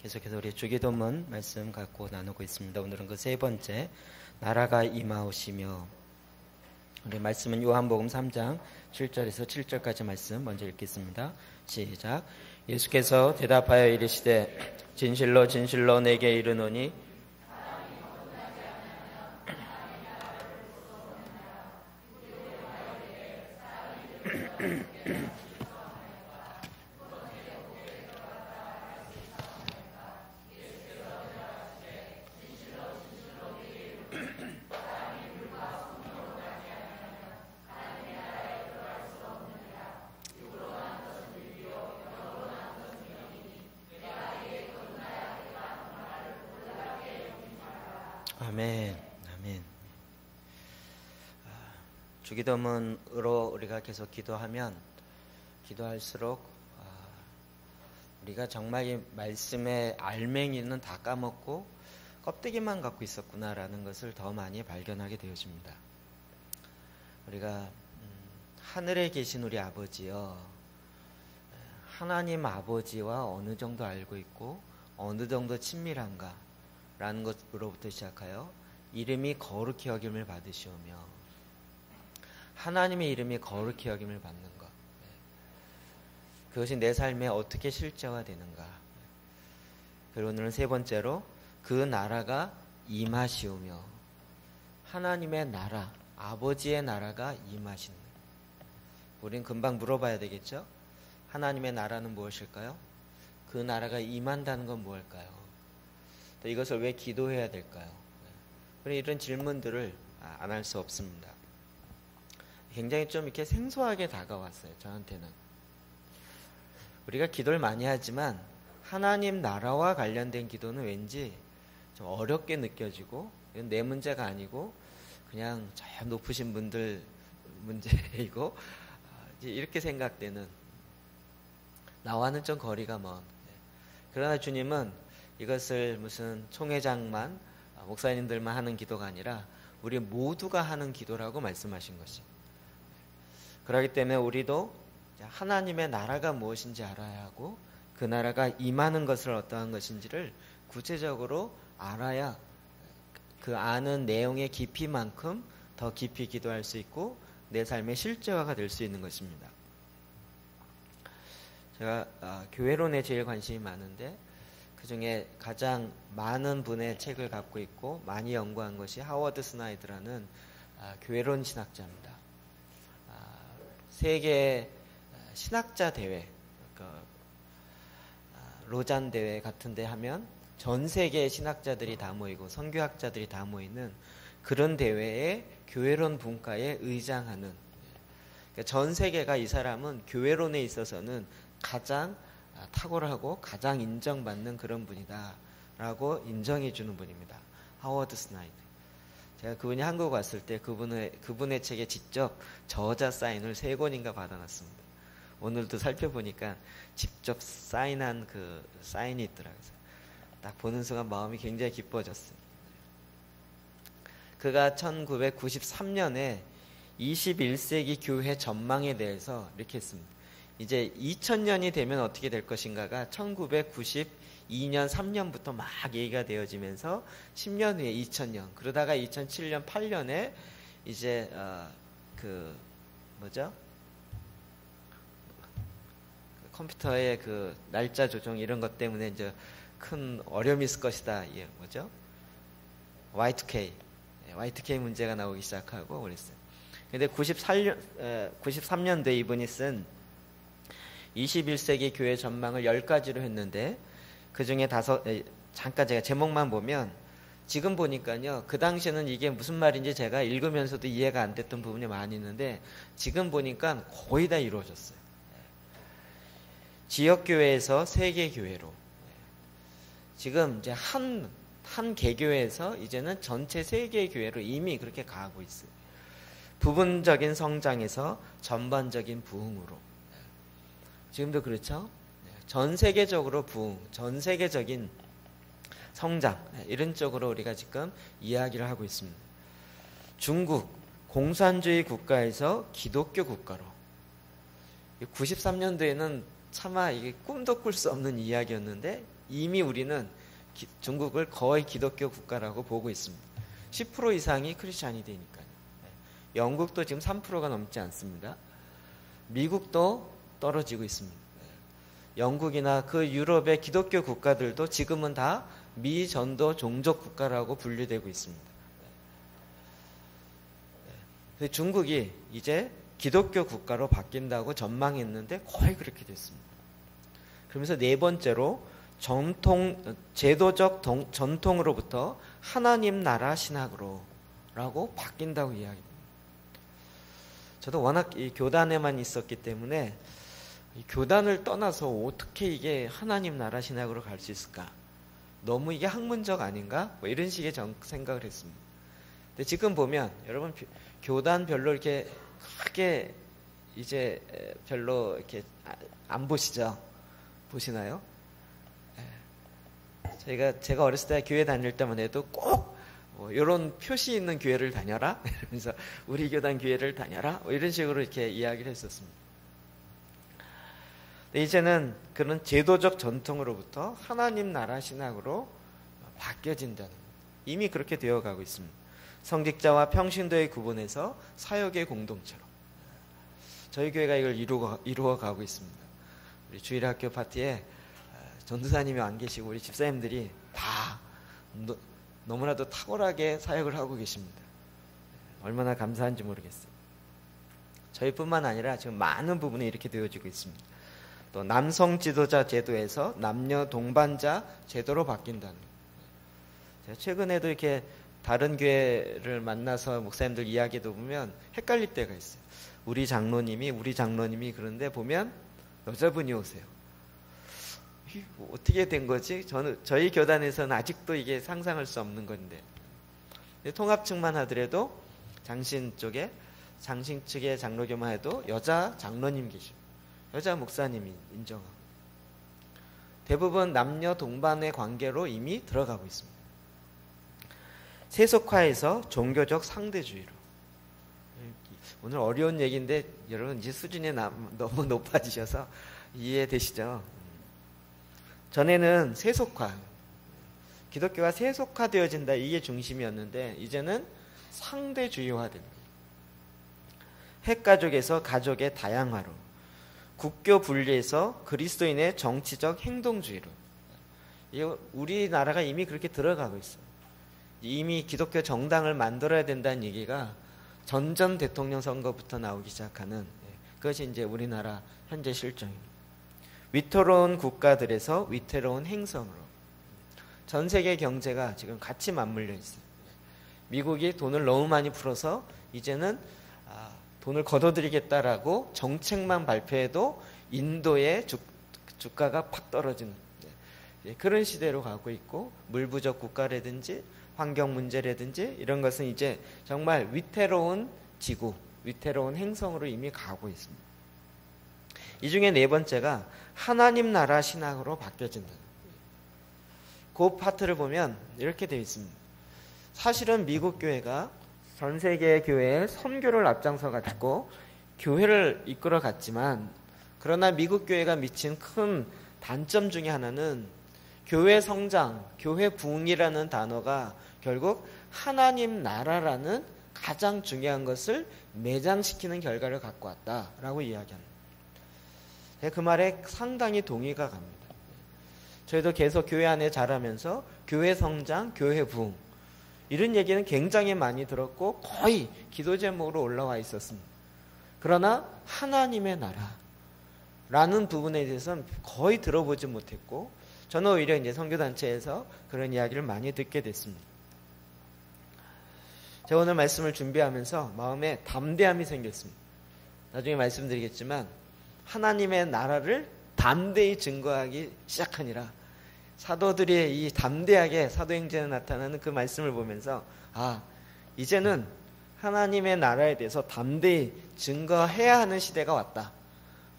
계속해서 우리 주기도문 말씀 갖고 나누고 있습니다. 오늘은 그 세 번째, 나라가 임하오시며. 우리 말씀은 요한복음 3장 7절에서 7절까지 말씀 먼저 읽겠습니다. 시작. 예수께서 대답하여 이르시되 진실로 진실로 내게 이르노니 아멘, 아멘. 주기도문으로 우리가 계속 기도할수록 우리가 정말 이 말씀의 알맹이는 다 까먹고 껍데기만 갖고 있었구나라는 것을 더 많이 발견하게 되어집니다. 우리가 하늘에 계신 우리 아버지요, 하나님 아버지와 어느 정도 알고 있고 어느 정도 친밀한가 라는 것으로부터 시작하여 이름이 거룩히 여김을 받으시오며, 하나님의 이름이 거룩히 여김을 받는 것, 그것이 내 삶에 어떻게 실제화되는가. 그리고 오늘은 세 번째로 그 나라가 임하시오며, 하나님의 나라, 아버지의 나라가 임하시는. 우린 금방 물어봐야 되겠죠? 하나님의 나라는 무엇일까요? 그 나라가 임한다는 건 무엇일까요? 또 이것을 왜 기도해야 될까요? 이런 질문들을 안 할 수 없습니다. 굉장히 좀 이렇게 생소하게 다가왔어요, 저한테는. 우리가 기도를 많이 하지만 하나님 나라와 관련된 기도는 왠지 좀 어렵게 느껴지고, 이건 내 문제가 아니고 그냥 저 높으신 분들 문제이고, 이렇게 생각되는, 나와는 좀 거리가 먼. 그러나 주님은 이것을 무슨 총회장만, 목사님들만 하는 기도가 아니라 우리 모두가 하는 기도라고 말씀하신 것이. 그렇기 때문에 우리도 하나님의 나라가 무엇인지 알아야 하고, 그 나라가 임하는 것을 어떠한 것인지를 구체적으로 알아야 그 아는 내용의 깊이만큼 더 깊이 기도할 수 있고 내 삶의 실제화가 될 수 있는 것입니다. 제가 교회론에 제일 관심이 많은데, 그 중에 가장 많은 분의 책을 갖고 있고 많이 연구한 것이 하워드 스나이드라는 교회론 신학자입니다. 세계 신학자 대회, 그러니까 로잔 대회 같은 데 하면 전 세계의 신학자들이 다 모이고 선교학자들이 다 모이는 그런 대회에 교회론 분과에 의장하는, 그러니까 전 세계가 이 사람은 교회론에 있어서는 가장 탁월하고 가장 인정받는 그런 분이다 라고 인정해 주는 분입니다. 하워드 스나이드. 제가 그분이 한국 왔을 때 그분의 책에 직접 저자 사인을 3권인가 받아놨습니다. 오늘도 살펴보니까 직접 사인한 그 사인이 있더라고요. 딱 보는 순간 마음이 굉장히 기뻐졌어요. 그가 1993년에 21세기 교회 전망에 대해서 이렇게 했습니다. 이제 2000년이 되면 어떻게 될 것인가가 1992년 3년부터 막 얘기가 되어지면서 10년 후에 2000년, 그러다가 2007년 8년에 이제 컴퓨터의 그 날짜 조정 이런 것 때문에 이제 큰 어려움이 있을 것이다. Y2K 문제가 나오기 시작하고 그랬어요. 근데 93년도에 이분이 쓴 21세기 교회 전망을 10가지로 했는데, 그 중에 잠깐 제가 제목만 보면, 지금 보니까요, 그 당시에는 이게 무슨 말인지 제가 읽으면서도 이해가 안 됐던 부분이 많이 있는데, 지금 보니까 거의 다 이루어졌어요. 지역교회에서 세계교회로, 지금 이제 한 개교회에서 이제는 전체 세계교회로 이미 그렇게 가고 있어요. 부분적인 성장에서 전반적인 부흥으로. 지금도 그렇죠? 전 세계적으로 부흥, 전 세계적인 성장, 이런 쪽으로 우리가 지금 이야기를 하고 있습니다. 중국, 공산주의 국가에서 기독교 국가로. 93년도에는 차마 이게 꿈도 꿀 수 없는 이야기였는데 이미 우리는 중국을 거의 기독교 국가라고 보고 있습니다. 10% 이상이 크리스찬이되니까요. 영국도 지금 3%가 넘지 않습니다. 미국도 떨어지고 있습니다. 영국이나 그 유럽의 기독교 국가들도 지금은 다 미전도 종족 국가라고 분류되고 있습니다. 중국이 이제 기독교 국가로 바뀐다고 전망했는데 거의 그렇게 됐습니다. 그러면서 네 번째로 제도적 전통으로부터 하나님 나라 신학으로 라고 바뀐다고 이야기합니다. 저도 워낙 이 교단에만 있었기 때문에 이 교단을 떠나서 어떻게 이게 하나님 나라 신학으로 갈 수 있을까? 너무 이게 학문적 아닌가? 뭐 이런 식의 생각을 했습니다. 근데 지금 보면 여러분 교단 별로 이렇게 크게 이제 별로 이렇게 안 보시죠? 보시나요? 제가 어렸을 때 교회 다닐 때만 해도 꼭 이런 표시 있는 교회를 다녀라 이러면서 우리 교단 교회를 다녀라 이런 식으로 이렇게 이야기를 했었습니다. 근데 이제는 그런 제도적 전통으로부터 하나님 나라 신학으로 바뀌어진다는 이미 그렇게 되어가고 있습니다. 성직자와 평신도의 구분에서 사역의 공동체로 저희 교회가 이걸 이루어가고 있습니다. 우리 주일학교 파티에 전도사님이 안 계시고 우리 집사님들이 다 너무나도 탁월하게 사역을 하고 계십니다. 얼마나 감사한지 모르겠어요. 저희뿐만 아니라 지금 많은 부분이 이렇게 되어지고 있습니다. 또 남성 지도자 제도에서 남녀 동반자 제도로 바뀐다는 거예요. 제가 최근에도 이렇게 다른 교회를 만나서 목사님들 이야기도 보면 헷갈릴 때가 있어요. 우리 장로님이 그런데 보면 여자분이 오세요. 어떻게 된 거지? 저희 교단에서는 아직도 이게 상상할 수 없는 건데. 통합측만 하더라도 장신 측의 장로교만 해도 여자 장로님 계시고 여자 목사님이 인정하고 대부분 남녀 동반의 관계로 이미 들어가고 있습니다. 세속화에서 종교적 상대주의로. 오늘 어려운 얘기인데 여러분 이제 수준이 너무 높아지셔서 이해되시죠? 전에는 세속화, 기독교가 세속화되어진다 이게 중심이었는데 이제는 상대주의화됩니다. 핵가족에서 가족의 다양화로, 국교 분리에서 그리스도인의 정치적 행동주의로. 우리나라가 이미 그렇게 들어가고 있어요. 이미 기독교 정당을 만들어야 된다는 얘기가 전 대통령 선거부터 나오기 시작하는 그것이 이제 우리나라 현재 실정입니다. 위태로운 국가들에서 위태로운 행성으로 전 세계 경제가 지금 같이 맞물려 있어요. 미국이 돈을 너무 많이 풀어서 이제는 돈을 걷어들이겠다라고 정책만 발표해도 인도의 주가가 팍 떨어지는 그런 시대로 가고 있고 물 부족 국가라든지 환경 문제라든지 이런 것은 이제 정말 위태로운 지구, 위태로운 행성으로 이미 가고 있습니다. 이 중에 네 번째가 하나님 나라 신학으로 바뀌어진다. 그 파트를 보면 이렇게 되어 있습니다. 사실은 미국 교회가 전 세계 교회에 선교를 앞장서 가지고 교회를 이끌어 갔지만 그러나 미국 교회가 미친 큰 단점 중에 하나는 교회 성장, 교회 부흥이라는 단어가 결국 하나님 나라라는 가장 중요한 것을 매장시키는 결과를 갖고 왔다라고 이야기합니다. 그 말에 상당히 동의가 갑니다. 저희도 계속 교회 안에 자라면서 교회 성장, 교회 부흥 이런 얘기는 굉장히 많이 들었고 거의 기도 제목으로 올라와 있었습니다. 그러나 하나님의 나라라는 부분에 대해서는 거의 들어보지 못했고 저는 오히려 이제 선교단체에서 그런 이야기를 많이 듣게 됐습니다. 제가 오늘 말씀을 준비하면서 마음에 담대함이 생겼습니다. 나중에 말씀드리겠지만 하나님의 나라를 담대히 증거하기 시작하니라. 사도들이 이 담대하게 사도행전에 나타나는 그 말씀을 보면서 이제는 하나님의 나라에 대해서 담대히 증거해야 하는 시대가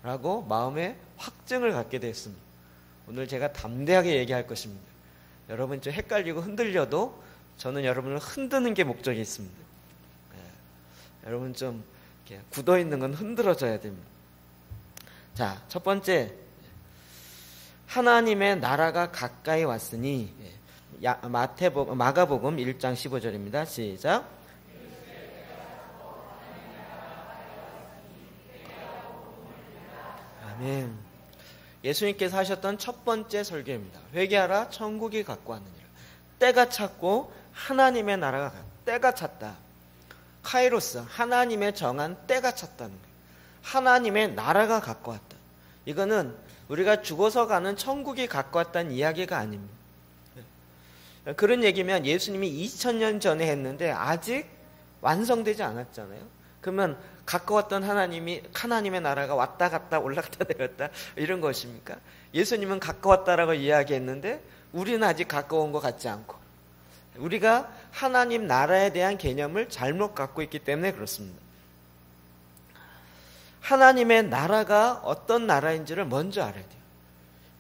왔다라고 마음에 확증을 갖게 됐습니다. 오늘 제가 담대하게 얘기할 것입니다. 여러분 좀 헷갈리고 흔들려도 저는 여러분을 흔드는 게 목적이 있습니다. 여러분 좀 이렇게 굳어있는 건 흔들어져야 됩니다. 자, 첫 번째 하나님의 나라가 가까이 왔으니. 마가복음 1장 15절입니다. 시작. 아멘. 예수님께서 하셨던 첫 번째 설교입니다. 회개하라, 천국이 갖고 왔느니라. 때가 찼고 하나님의 나라가 때가 찼다. 카이로스, 하나님의 정한 때가 찼다는 거예요. 하나님의 나라가 갖고 왔다. 이거는 우리가 죽어서 가는 천국이 갖고 왔다는 이야기가 아닙니다. 그런 얘기면 예수님이 2000년 전에 했는데 아직 완성되지 않았잖아요. 그러면 갖고 왔던 하나님의 나라가 왔다 갔다 올라갔다 내렸다 이런 것입니까? 예수님은 갖고 왔다라고 이야기했는데 우리는 아직 갖고 온 것 같지 않고, 우리가 하나님 나라에 대한 개념을 잘못 갖고 있기 때문에 그렇습니다. 하나님의 나라가 어떤 나라인지를 먼저 알아야 돼요.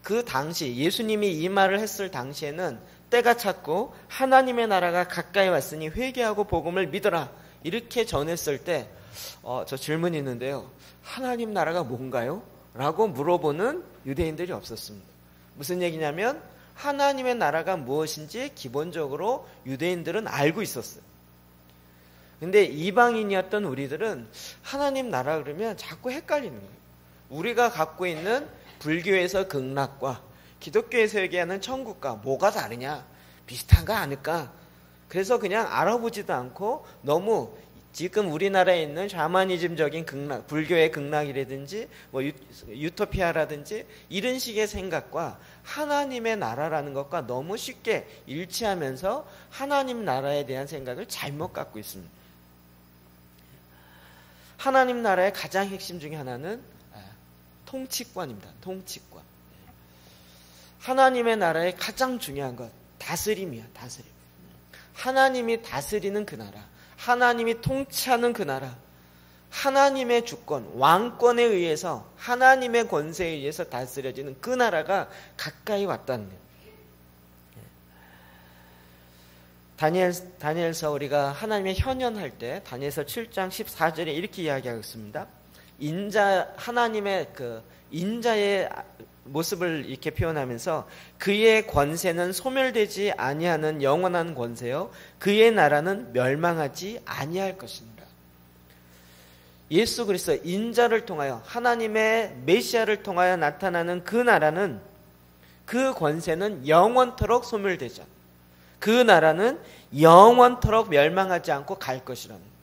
그 당시 예수님이 이 말을 했을 당시에는 때가 찼고 하나님의 나라가 가까이 왔으니 회개하고 복음을 믿어라 이렇게 전했을 때 저 질문이 있는데요. 하나님 나라가 뭔가요? 라고 물어보는 유대인들이 없었습니다. 무슨 얘기냐면 하나님의 나라가 무엇인지 기본적으로 유대인들은 알고 있었어요. 근데 이방인이었던 우리들은 하나님 나라 그러면 자꾸 헷갈리는 거예요. 우리가 갖고 있는 불교에서 극락과 기독교에서 얘기하는 천국과 뭐가 다르냐? 비슷한가 아닐까? 그래서 그냥 알아보지도 않고 너무 지금 우리나라에 있는 샤머니즘적인 극락, 불교의 극락이라든지 뭐 유토피아라든지 이런 식의 생각과 하나님의 나라라는 것과 너무 쉽게 일치하면서 하나님 나라에 대한 생각을 잘못 갖고 있습니다. 하나님 나라의 가장 핵심 중에 하나는 통치권입니다. 통치권. 하나님의 나라의 가장 중요한 것, 다스림이야. 다스림. 하나님이 다스리는 그 나라, 하나님이 통치하는 그 나라, 하나님의 주권, 왕권에 의해서, 하나님의 권세에 의해서 다스려지는 그 나라가 가까이 왔다는 거예요. 다니엘서 우리가 하나님의 현현할 때 다니엘서 7장 14절에 이렇게 이야기하고 있습니다. 하나님의 그 인자의 모습을 이렇게 표현하면서 그의 권세는 소멸되지 아니하는 영원한 권세요 그의 나라는 멸망하지 아니할 것입니다. 예수 그리스도 인자를 통하여 하나님의 메시아를 통하여 나타나는 그 나라는, 그 권세는 영원토록 소멸되지 않아요. 그 나라는 영원토록 멸망하지 않고 갈 것이라는 거예요.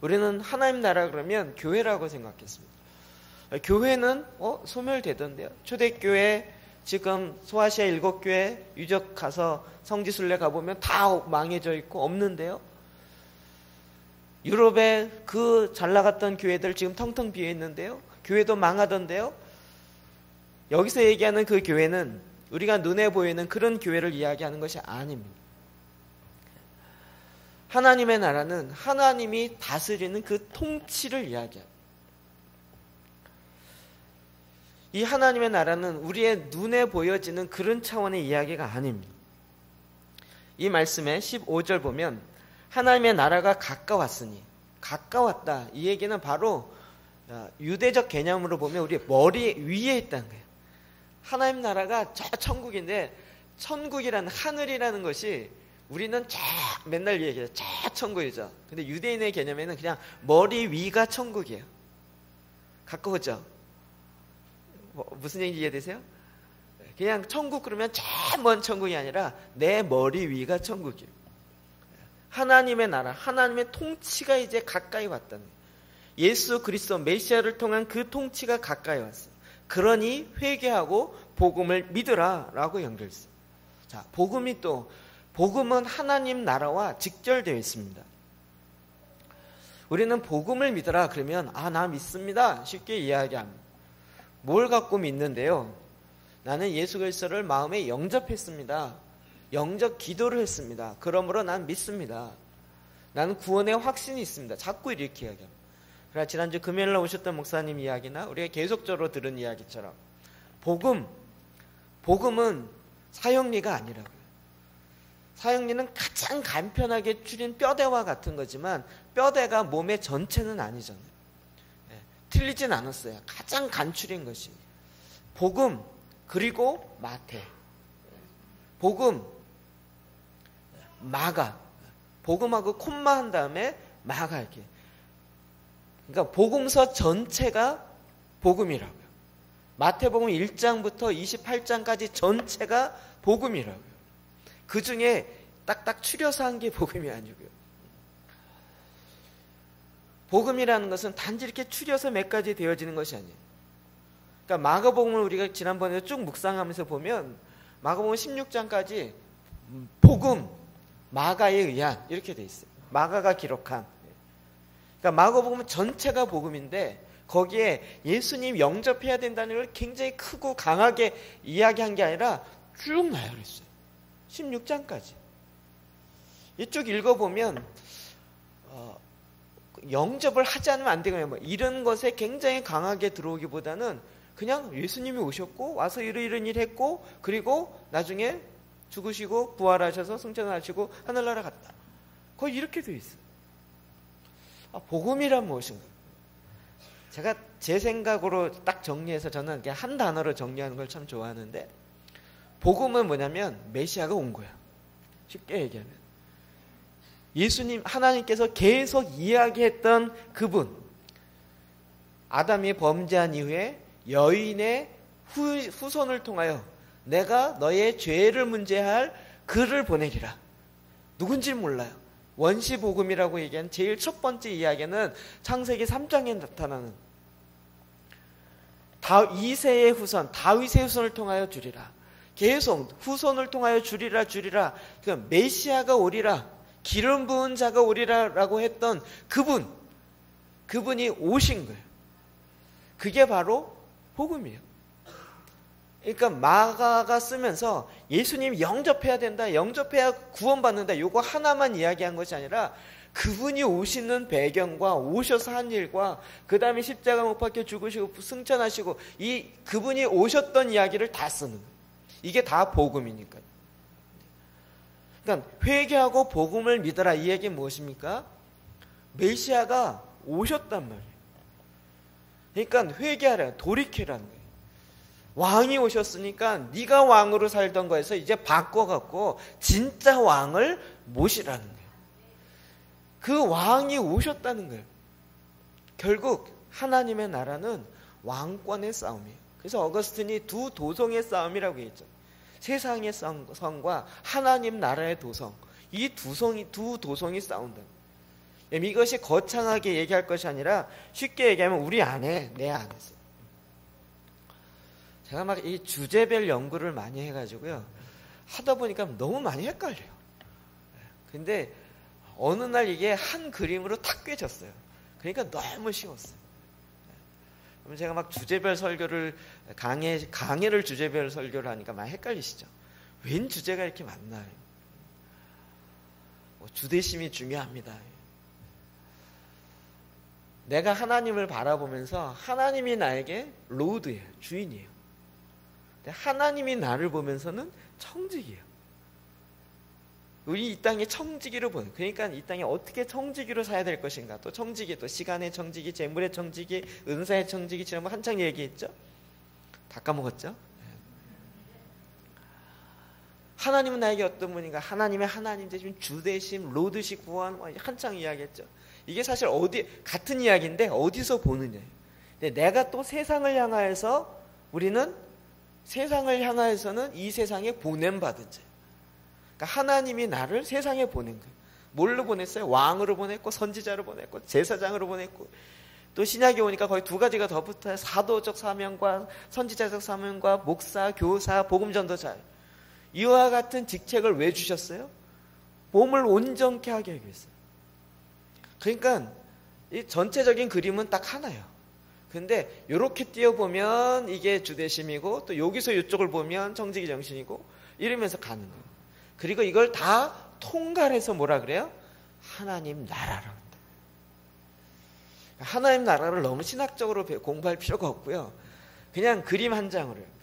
우리는 하나님 나라 그러면 교회라고 생각했습니다. 교회는 소멸되던데요. 초대교회 지금 소아시아 7교회 유적 가서 성지순례 가보면 다 망해져 있고 없는데요. 유럽의 그 잘 나갔던 교회들 지금 텅텅 비어 있는데요. 교회도 망하던데요. 여기서 얘기하는 그 교회는 우리가 눈에 보이는 그런 교회를 이야기하는 것이 아닙니다. 하나님의 나라는 하나님이 다스리는 그 통치를 이야기합니다. 이 하나님의 나라는 우리의 눈에 보여지는 그런 차원의 이야기가 아닙니다. 이 말씀의 15절 보면 하나님의 나라가 가까웠으니, 가까웠다. 이 얘기는 바로 유대적 개념으로 보면 우리 머리 위에 있다는 거예요. 하나님 나라가 저 천국인데, 천국이라는 하늘이라는 것이 우리는 맨날 얘기해요. 저 천국이죠. 근데 유대인의 개념에는 그냥 머리 위가 천국이에요. 가까웠죠? 무슨 얘기인지 이해되세요? 그냥 천국 그러면 저 먼 천국이 아니라 내 머리 위가 천국이에요. 하나님의 나라, 하나님의 통치가 이제 가까이 왔다는 거예요. 예수 그리스도 메시아를 통한 그 통치가 가까이 왔어요. 그러니 회개하고 복음을 믿으라 라고 연결했어요. 자, 복음은 하나님 나라와 직결되어 있습니다. 우리는 복음을 믿으라 그러면 나 믿습니다 쉽게 이야기합니다. 뭘 갖고 믿는데요? 나는 예수 그리스도를 마음에 영접했습니다. 영접 기도를 했습니다. 그러므로 난 믿습니다. 나는 구원의 확신이 있습니다. 자꾸 이렇게 이야기합니다. 그러나 지난주 금요일날 오셨던 목사님 이야기나 우리가 계속적으로 들은 이야기처럼 복음은 사형리가 아니라고요. 사형리는 가장 간편하게 줄인 뼈대와 같은 거지만 뼈대가 몸의 전체는 아니잖아요. 틀리진 않았어요. 가장 간추린 것이. 복음, 그리고 마태, 복음, 마가, 복음하고 콤마 한 다음에 마가 이렇게. 그러니까 복음서 전체가 복음이라고요. 마태복음 1장부터 28장까지 전체가 복음이라고요. 그 중에 딱딱 추려서 한 게 복음이 아니고요. 복음이라는 것은 단지 이렇게 추려서 몇 가지 되어지는 것이 아니에요. 그러니까 마가복음을 우리가 지난번에 쭉 묵상하면서 보면 마가복음 16장까지 복음, 마가에 의한 이렇게 돼 있어요. 마가가 기록한. 그러니까 마가복음은 전체가 복음인데 거기에 예수님 영접해야 된다는 걸 굉장히 크고 강하게 이야기한 게 아니라 쭉 나열했어요. 16장까지. 이쪽 읽어보면 영접을 하지 않으면 안 되거든요. 뭐 이런 것에 굉장히 강하게 들어오기보다는 그냥 예수님이 오셨고 와서 이런 일 했고 그리고 나중에 죽으시고 부활하셔서 승천하시고 하늘나라 갔다. 거의 이렇게 돼 있어요. 복음이란 무엇인가? 제가 제 생각으로 딱 정리해서 저는 그냥 한 단어로 정리하는 걸 참 좋아하는데 복음은 뭐냐면 메시아가 온 거야. 쉽게 얘기하면 예수님 하나님께서 계속 이야기했던 그분, 아담이 범죄한 이후에 여인의 후손을 통하여 내가 너의 죄를 문제할 그를 보내리라. 누군지 몰라요. 원시복음이라고 얘기한 제일 첫 번째 이야기는 창세기 3장에 나타나는 이새의 후손, 다윗의 후손을 통하여 주리라. 계속 후손을 통하여 주리라. 그 메시아가 오리라. 기름 부은 자가 오리라라고 했던 그분이 오신 거예요. 그게 바로 복음이에요. 그러니까 마가가 쓰면서 예수님 영접해야 된다, 영접해야 구원받는다, 이거 하나만 이야기한 것이 아니라 그분이 오시는 배경과 오셔서 한 일과 그 다음에 십자가 못 박혀 죽으시고 승천하시고 이 그분이 오셨던 이야기를 다 쓰는 거예요. 이게 다 복음이니까요. 그러니까 회개하고 복음을 믿어라, 이 얘기는 무엇입니까? 메시아가 오셨단 말이에요. 그러니까 회개하라, 돌이키라는 거예요. 왕이 오셨으니까 네가 왕으로 살던 거에서 이제 바꿔갖고 진짜 왕을 모시라는 거예요. 그 왕이 오셨다는 거예요. 결국 하나님의 나라는 왕권의 싸움이에요. 그래서 어거스틴이 두 도성의 싸움이라고 했죠. 세상의 성과 하나님 나라의 도성, 이 두 도성이 싸운다. 이것이 거창하게 얘기할 것이 아니라 쉽게 얘기하면 우리 안에, 내 안에서. 제가 막 이 주제별 연구를 많이 해가지고요, 하다 보니까 너무 많이 헷갈려요. 근데 어느 날 이게 한 그림으로 탁 꿰졌어요. 그러니까 너무 쉬웠어요. 그럼 제가 막 주제별 설교를 강해를 주제별 설교를 하니까 많이 헷갈리시죠? 웬 주제가 이렇게 많나요? 주대심이 중요합니다. 내가 하나님을 바라보면서 하나님이 나에게 로드예요, 주인이에요. 근데 하나님이 나를 보면서는 청지기예요. 우리 이 땅에 청지기로 보는, 그러니까 이 땅에 어떻게 청지기로 살아야 될 것인가, 또 청지기, 또 시간의 청지기, 재물의 청지기, 은사의 청지기, 지난번 한창 얘기했죠? 다 까먹었죠? 하나님은 나에게 어떤 분인가? 하나님의 하나님 대신 주대심, 로드식 구원, 한창 이야기했죠. 이게 사실 같은 이야기인데 어디서 보느냐. 근데 내가 또 세상을 향하여서, 우리는 세상을 향하여서는 이 세상에 보냄받은 자. 그러니까 하나님이 나를 세상에 보낸 거예요. 뭘로 보냈어요? 왕으로 보냈고, 선지자로 보냈고, 제사장으로 보냈고, 또 신약에 오니까 거의 두 가지가 더 붙어요. 사도적 사명과 선지자적 사명과 목사, 교사, 복음전도자. 이와 같은 직책을 왜 주셨어요? 몸을 온전케 하게 하기 위해서. 그러니까 이 전체적인 그림은 딱 하나예요. 근데 이렇게 띄워보면 이게 주대심이고, 또 여기서 이쪽을 보면 청지기 정신이고, 이러면서 가는 거예요. 그리고 이걸 다 통괄해서 뭐라 그래요? 하나님 나라라고 한다. 하나님 나라를 너무 신학적으로 공부할 필요가 없고요. 그냥 그림 한 장으로요.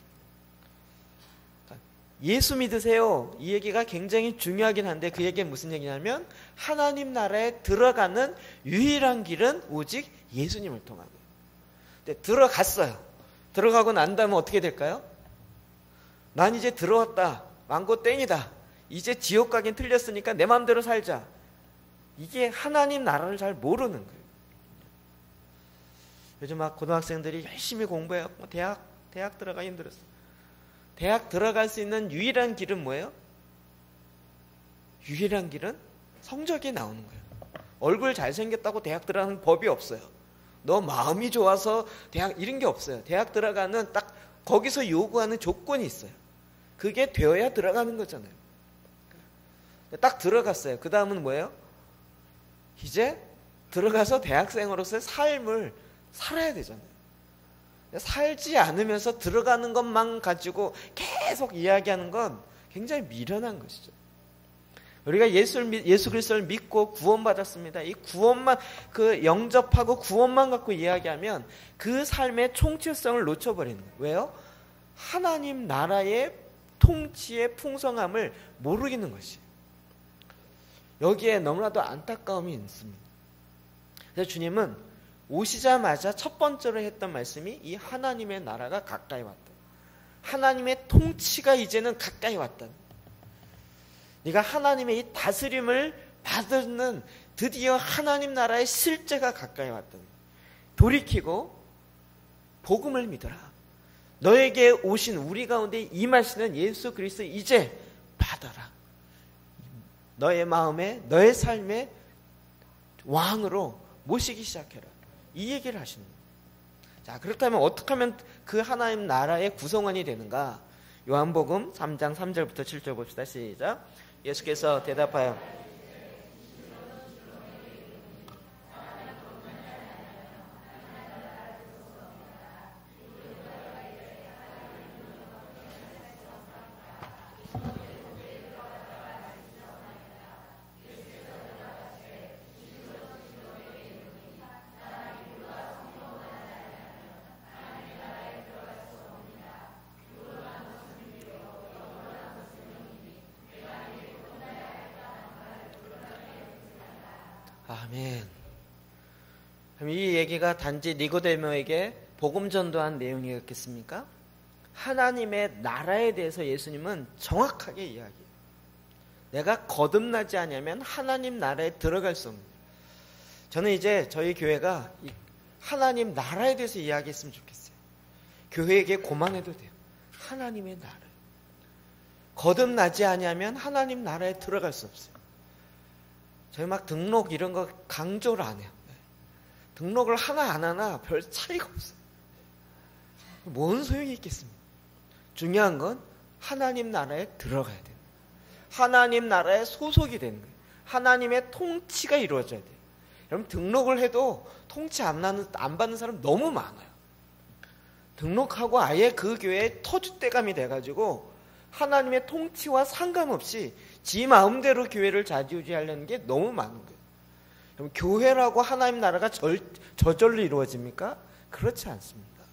예수 믿으세요, 이 얘기가 굉장히 중요하긴 한데, 그 얘기는 무슨 얘기냐면 하나님 나라에 들어가는 유일한 길은 오직 예수님을 통한 거예요. 근데 들어갔어요. 들어가고 난 다음에 어떻게 될까요? 난 이제 들어왔다. 망고 땡이다. 이제 지옥 가긴 틀렸으니까 내 마음대로 살자. 이게 하나님 나라를 잘 모르는 거예요. 요즘 막 고등학생들이 열심히 공부해갖고 대학 들어가 힘들었어. 대학 들어갈 수 있는 유일한 길은 뭐예요? 유일한 길은 성적이 나오는 거예요. 얼굴 잘생겼다고 대학 들어가는 법이 없어요. 너 마음이 좋아서 대학 이런 게 없어요. 대학 들어가는 딱 거기서 요구하는 조건이 있어요. 그게 되어야 들어가는 거잖아요. 딱 들어갔어요. 그 다음은 뭐예요? 이제 들어가서 대학생으로서의 삶을 살아야 되잖아요. 살지 않으면서 들어가는 것만 가지고 계속 이야기하는 건 굉장히 미련한 것이죠. 우리가 예수 그리스도를 믿고 구원받았습니다. 이 구원만 영접하고 구원만 갖고 이야기하면 그 삶의 총체성을 놓쳐버리는 거예요. 왜요? 하나님 나라의 통치의 풍성함을 모르겠는 것이에요. 여기에 너무나도 안타까움이 있습니다. 그래서 주님은 오시자마자 첫 번째로 했던 말씀이 이 하나님의 나라가 가까이 왔다. 하나님의 통치가 이제는 가까이 왔다. 네가 하나님의 이 다스림을 받는 드디어 하나님 나라의 실제가 가까이 왔다. 돌이키고 복음을 믿어라. 너에게 오신 우리 가운데 임하시는 예수 그리스도 이제 받아라. 너의 마음에 너의 삶에 왕으로 모시기 시작해라. 이 얘기를 하시는 거예요. 자, 그렇다면 어떻게 하면 그 하나님 나라의 구성원이 되는가? 요한복음 3장 3절부터 7절 봅시다. 시작. 예수께서 대답하여 아멘. 그럼 이 얘기가 단지 니고데모에게 복음 전도한 내용이었겠습니까? 하나님의 나라에 대해서 예수님은 정확하게 이야기해요. 내가 거듭나지 않으면 하나님 나라에 들어갈 수 없는. 저는 이제 저희 교회가 하나님 나라에 대해서 이야기했으면 좋겠어요. 교회에게 고만해도 돼요. 하나님의 나라. 거듭나지 않으면 하나님 나라에 들어갈 수 없어요. 저희 막 등록 이런 거 강조를 안 해요. 등록을 하나 안 하나 별 차이가 없어요. 뭔 소용이 있겠습니까? 중요한 건 하나님 나라에 들어가야 돼요. 하나님 나라에 소속이 되는 거예요. 하나님의 통치가 이루어져야 돼요. 여러분 등록을 해도 통치 안 받는 사람 너무 많아요. 등록하고 아예 그 교회에 터줏대감이 돼가지고 하나님의 통치와 상관없이 지 마음대로 교회를 좌지우지하려는 게 너무 많은 거예요. 그럼 교회라고 하나님 나라가 저절로 이루어집니까? 그렇지 않습니다.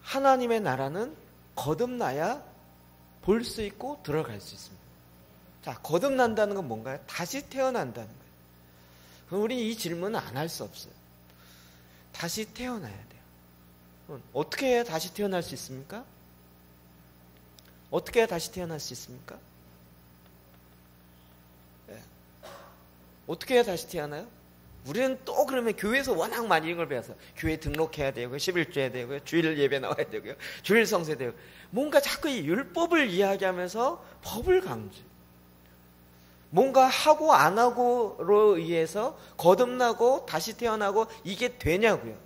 하나님의 나라는 거듭나야 볼 수 있고 들어갈 수 있습니다. 자, 거듭난다는 건 뭔가요? 다시 태어난다는 거예요. 그럼 우리는 이 질문은 안 할 수 없어요. 다시 태어나야 돼요. 어떻게 해야 다시 태어날 수 있습니까? 어떻게 해야 다시 태어날 수 있습니까? 네. 어떻게 해야 다시 태어나요? 우리는 또 그러면 교회에서 워낙 많이 이걸 배워서 교회 등록해야 되고요, 11조 해야 되고요, 주일 예배 나와야 되고요, 주일 성세 되고 뭔가 자꾸 이 율법을 이야기하면서 법을 강조해요. 뭔가 하고 안 하고로 의해서 거듭나고 다시 태어나고 이게 되냐고요.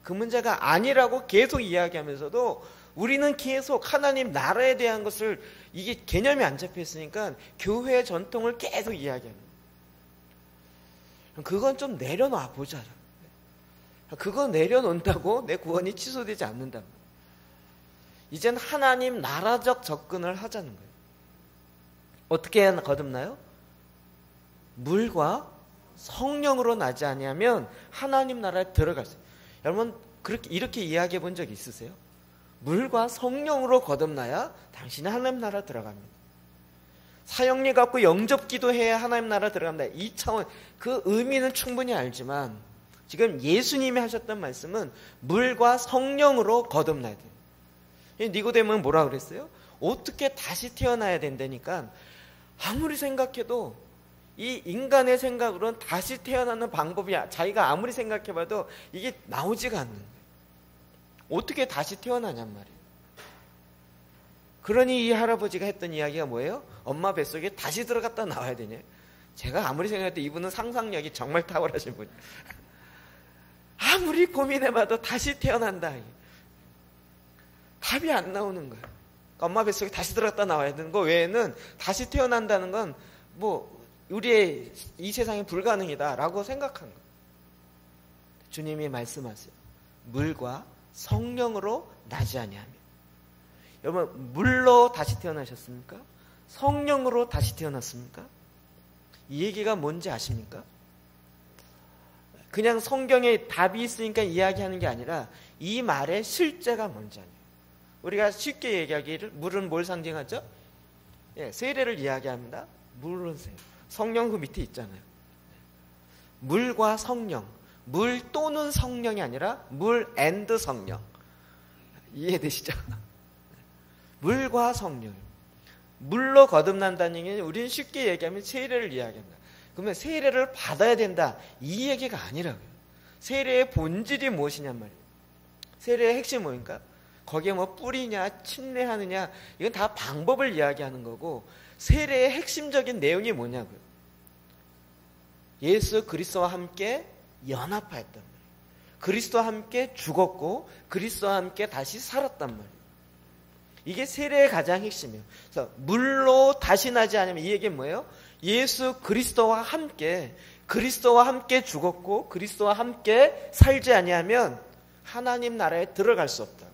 그 문제가 아니라고 계속 이야기하면서도 우리는 계속 하나님 나라에 대한 것을 이게 개념이 안 잡혀 있으니까 교회 전통을 계속 이야기하는 거예요. 그건 좀 내려놔 보자. 그거 내려놓는다고 내 구원이 취소되지 않는다. 이젠 하나님 나라적 접근을 하자는 거예요. 어떻게 해야 거듭나요? 물과 성령으로 나지 아니하면 하나님 나라에 들어갈 수 있어요. 여러분 이렇게 이야기해 본 적 있으세요? 물과 성령으로 거듭나야 당신이 하나님 나라 들어갑니다. 사형리 갖고 영접 기도해야 하나님 나라 들어갑니다. 이 차원 그 의미는 충분히 알지만 지금 예수님이 하셨던 말씀은 물과 성령으로 거듭나야 돼요. 니고데모는 뭐라 그랬어요? 어떻게 다시 태어나야 된다니까 아무리 생각해도 이 인간의 생각으로는 다시 태어나는 방법이 자기가 아무리 생각해봐도 이게 나오지가 않는 거예요. 어떻게 다시 태어나냔 말이에요. 그러니 이 할아버지가 했던 이야기가 뭐예요? 엄마 뱃속에 다시 들어갔다 나와야 되냐? 제가 아무리 생각해도 이분은 상상력이 정말 탁월하신 분이에요. 아무리 고민해봐도 다시 태어난다. 답이 안 나오는 거예요. 엄마 뱃속에 다시 들어갔다 나와야 되는 거 외에는 다시 태어난다는 건 뭐 우리의 이 세상에 불가능이다라고 생각한 거예요. 주님이 말씀하세요. 물과 성령으로 나지 아니하며. 여러분, 물로 다시 태어나셨습니까? 성령으로 다시 태어났습니까? 이 얘기가 뭔지 아십니까? 그냥 성경에 답이 있으니까 이야기하는 게 아니라 이 말의 실제가 뭔지 아니에요. 우리가 쉽게 얘기하기를 물은 뭘 상징하죠? 예, 세례를 이야기합니다. 물은 세례. 성령 그 밑에 있잖아요. 물과 성령. 물 또는 성령이 아니라 물 앤드 성령. 이해되시죠? 물과 성령. 물로 거듭난다는 얘기는 우리는 쉽게 얘기하면 세례를 이야기합니다. 그러면 세례를 받아야 된다. 이 얘기가 아니라고요. 세례의 본질이 무엇이냔 말이에요. 세례의 핵심이 뭐입니까? 거기에 뭐 뿌리냐, 침례하느냐, 이건 다 방법을 이야기하는 거고, 세례의 핵심적인 내용이 뭐냐고요. 예수 그리스도와 함께 연합하였단 말이에요. 그리스도와 함께 죽었고, 그리스도와 함께 다시 살았단 말이에요. 이게 세례의 가장 핵심이에요. 그래서 물로 다시 나지 않으면 이 얘기는 뭐예요? 예수 그리스도와 함께 죽었고 그리스도와 함께 살지 아니하면 하나님 나라에 들어갈 수 없다.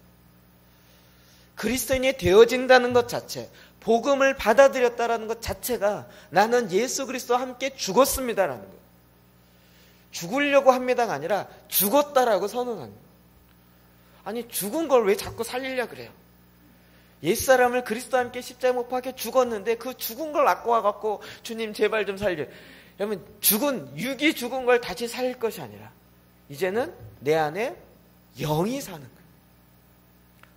그리스도인이 되어진다는 것 자체, 복음을 받아들였다라는 것 자체가 나는 예수 그리스도와 함께 죽었습니다라는 거예요. 죽으려고 합니다가 아니라 죽었다라고 선언하는 거예요. 아니 죽은 걸 왜 자꾸 살리려고 그래요? 옛사람을 그리스도와 함께 십자가에 못 박혀 죽었는데 그 죽은 걸 갖고 와갖고 주님 제발 좀 살려. 여러분 육이 죽은 걸 다시 살릴 것이 아니라 이제는 내 안에 영이 사는 거예요.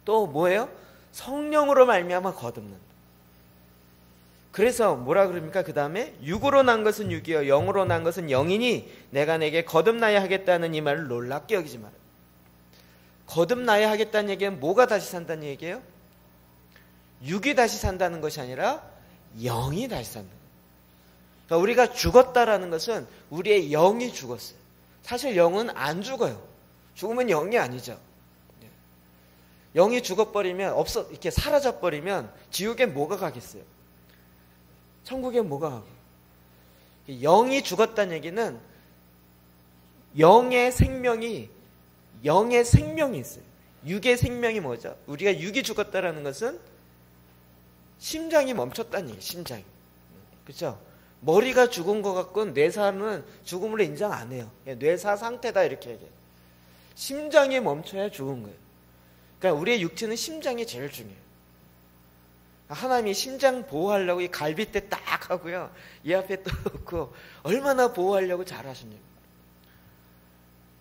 또 뭐예요? 성령으로 말미암아 거듭난다. 그래서 뭐라 그럽니까? 그 다음에 육으로 난 것은 육이요 영으로 난 것은 영이니 내가 내게 거듭나야 하겠다는 이 말을 놀랍게 여기지 마라. 거듭나야 하겠다는 얘기는 뭐가 다시 산다는 얘기예요? 육이 다시 산다는 것이 아니라 영이 다시 산다. 그러니까 우리가 죽었다라는 것은 우리의 영이 죽었어요. 사실 영은 안 죽어요. 죽으면 영이 아니죠. 영이 죽어버리면 이렇게 사라져버리면 지옥에 뭐가 가겠어요? 천국에 뭐가 가고? 영이 죽었다는 얘기는 영의 생명이 있어요. 육의 생명이 뭐죠? 우리가 육이 죽었다라는 것은 심장이 멈췄다는 얘기예요. 심장이. 그렇죠? 머리가 죽은 것 같고 뇌사는 죽음으로 인정 안 해요. 뇌사 상태다 이렇게 얘기해요. 심장이 멈춰야 죽은 거예요. 그러니까 우리의 육체는 심장이 제일 중요해요. 하나님이 심장 보호하려고 이 갈빗대 딱 하고요. 이 앞에 또 놓고 얼마나 보호하려고 잘하시냐고.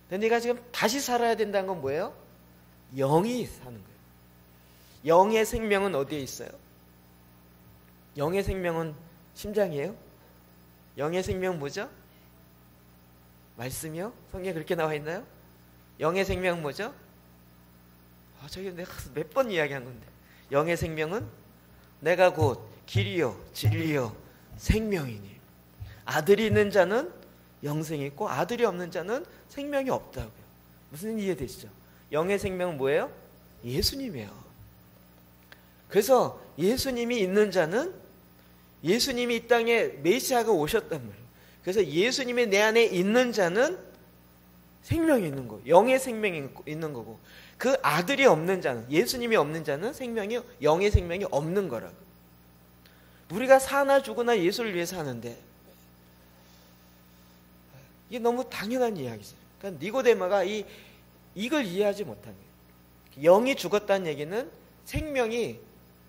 근데 네가 지금 다시 살아야 된다는 건 뭐예요? 영이 사는 거예요. 영의 생명은 어디에 있어요? 영의 생명은 심장이에요? 영의 생명은 뭐죠? 말씀이요? 성경에 그렇게 나와 있나요? 영의 생명은 뭐죠? 저기 내가 몇 번 이야기한 건데. 영의 생명은 내가 곧 길이요 진리요 생명이니 아들이 있는 자는 영생이 있고 아들이 없는 자는 생명이 없다고요. 무슨 이해되시죠? 영의 생명은 뭐예요? 예수님이에요. 그래서 예수님이 있는 자는 예수님이 이 땅에 메시아가 오셨단 말이에요. 그래서 예수님이 내 안에 있는 자는 생명이 있는 거예요. 영의 생명이 있는 거고 그 아들이 없는 자는 예수님이 없는 자는 영의 생명이 없는 거라고. 우리가 사나 죽으나 예수를 위해서 하는데 이게 너무 당연한 이야기죠. 그러니까 니고데모가 이걸 이해하지 못한 거예요. 영이 죽었다는 얘기는 생명이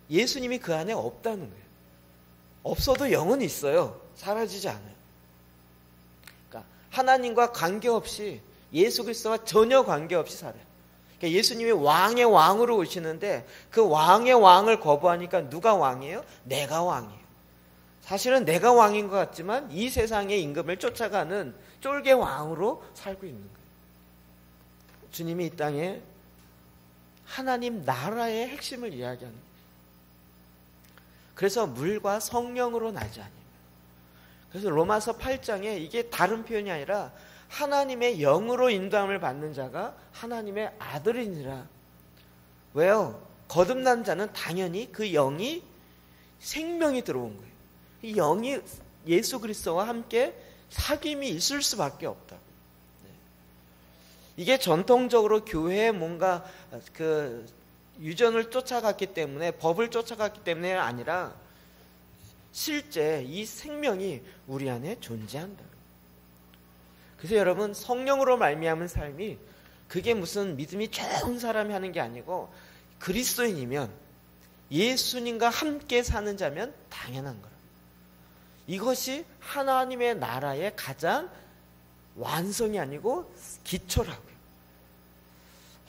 예수님이 그 안에 없다는 거예요. 없어도 영은 있어요. 사라지지 않아요. 그러니까 하나님과 관계없이 예수 그리스도와 전혀 관계없이 살아요. 그러니까 예수님이 왕의 왕으로 오시는데 그 왕의 왕을 거부하니까 누가 왕이에요? 내가 왕이에요. 사실은 내가 왕인 것 같지만 이 세상의 임금을 쫓아가는 쫄개 왕으로 살고 있는 거예요. 주님이 이 땅에 하나님 나라의 핵심을 이야기하는 거예요. 그래서 물과 성령으로 나지 아니면. 그래서 로마서 8장에 이게 다른 표현이 아니라 하나님의 영으로 인도함을 받는 자가 하나님의 아들이니라. 왜요? 거듭난 자는 당연히 그 영이 생명이 들어온 거예요. 이 영이 예수 그리스도와 함께 사귐이 있을 수밖에 없다. 이게 전통적으로 교회에 뭔가 그 유전을 쫓아갔기 때문에, 법을 쫓아갔기 때문에 아니라 실제 이 생명이 우리 안에 존재한다. 그래서 여러분, 성령으로 말미암은 삶이 그게 무슨 믿음이 좋은 사람이 하는 게 아니고 그리스도인이면, 예수님과 함께 사는 자면 당연한 거라. 이것이 하나님의 나라의 가장 완성이 아니고 기초라고요.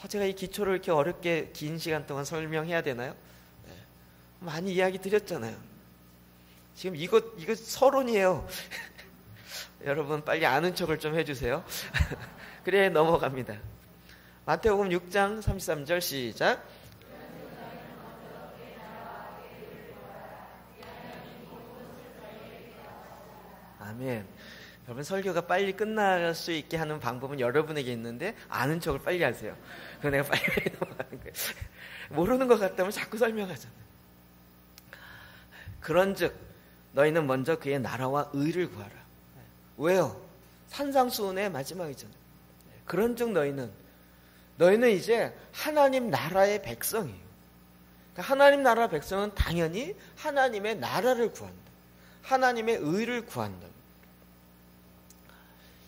제가 이 기초를 이렇게 어렵게 긴 시간 동안 설명해야 되나요? 네. 많이 이야기 드렸잖아요. 지금 이거 서론이에요. 여러분 빨리 아는 척을 좀 해주세요. 그래야 넘어갑니다. 마태복음 6장 33절 시작. 아멘. 여러분, 설교가 빨리 끝날 수 있게 하는 방법은 여러분에게 있는데 아는 척을 빨리 하세요. 그럼 내가 빨리 넘어가는 거예요. 모르는 것 같다면 자꾸 설명하잖아요. 그런즉 너희는 먼저 그의 나라와 의를 구하라. 왜요? 산상수훈의 마지막이잖아요. 그런즉 너희는 이제 하나님 나라의 백성이에요. 그러니까 하나님 나라 백성은 당연히 하나님의 나라를 구한다. 하나님의 의를 구한다.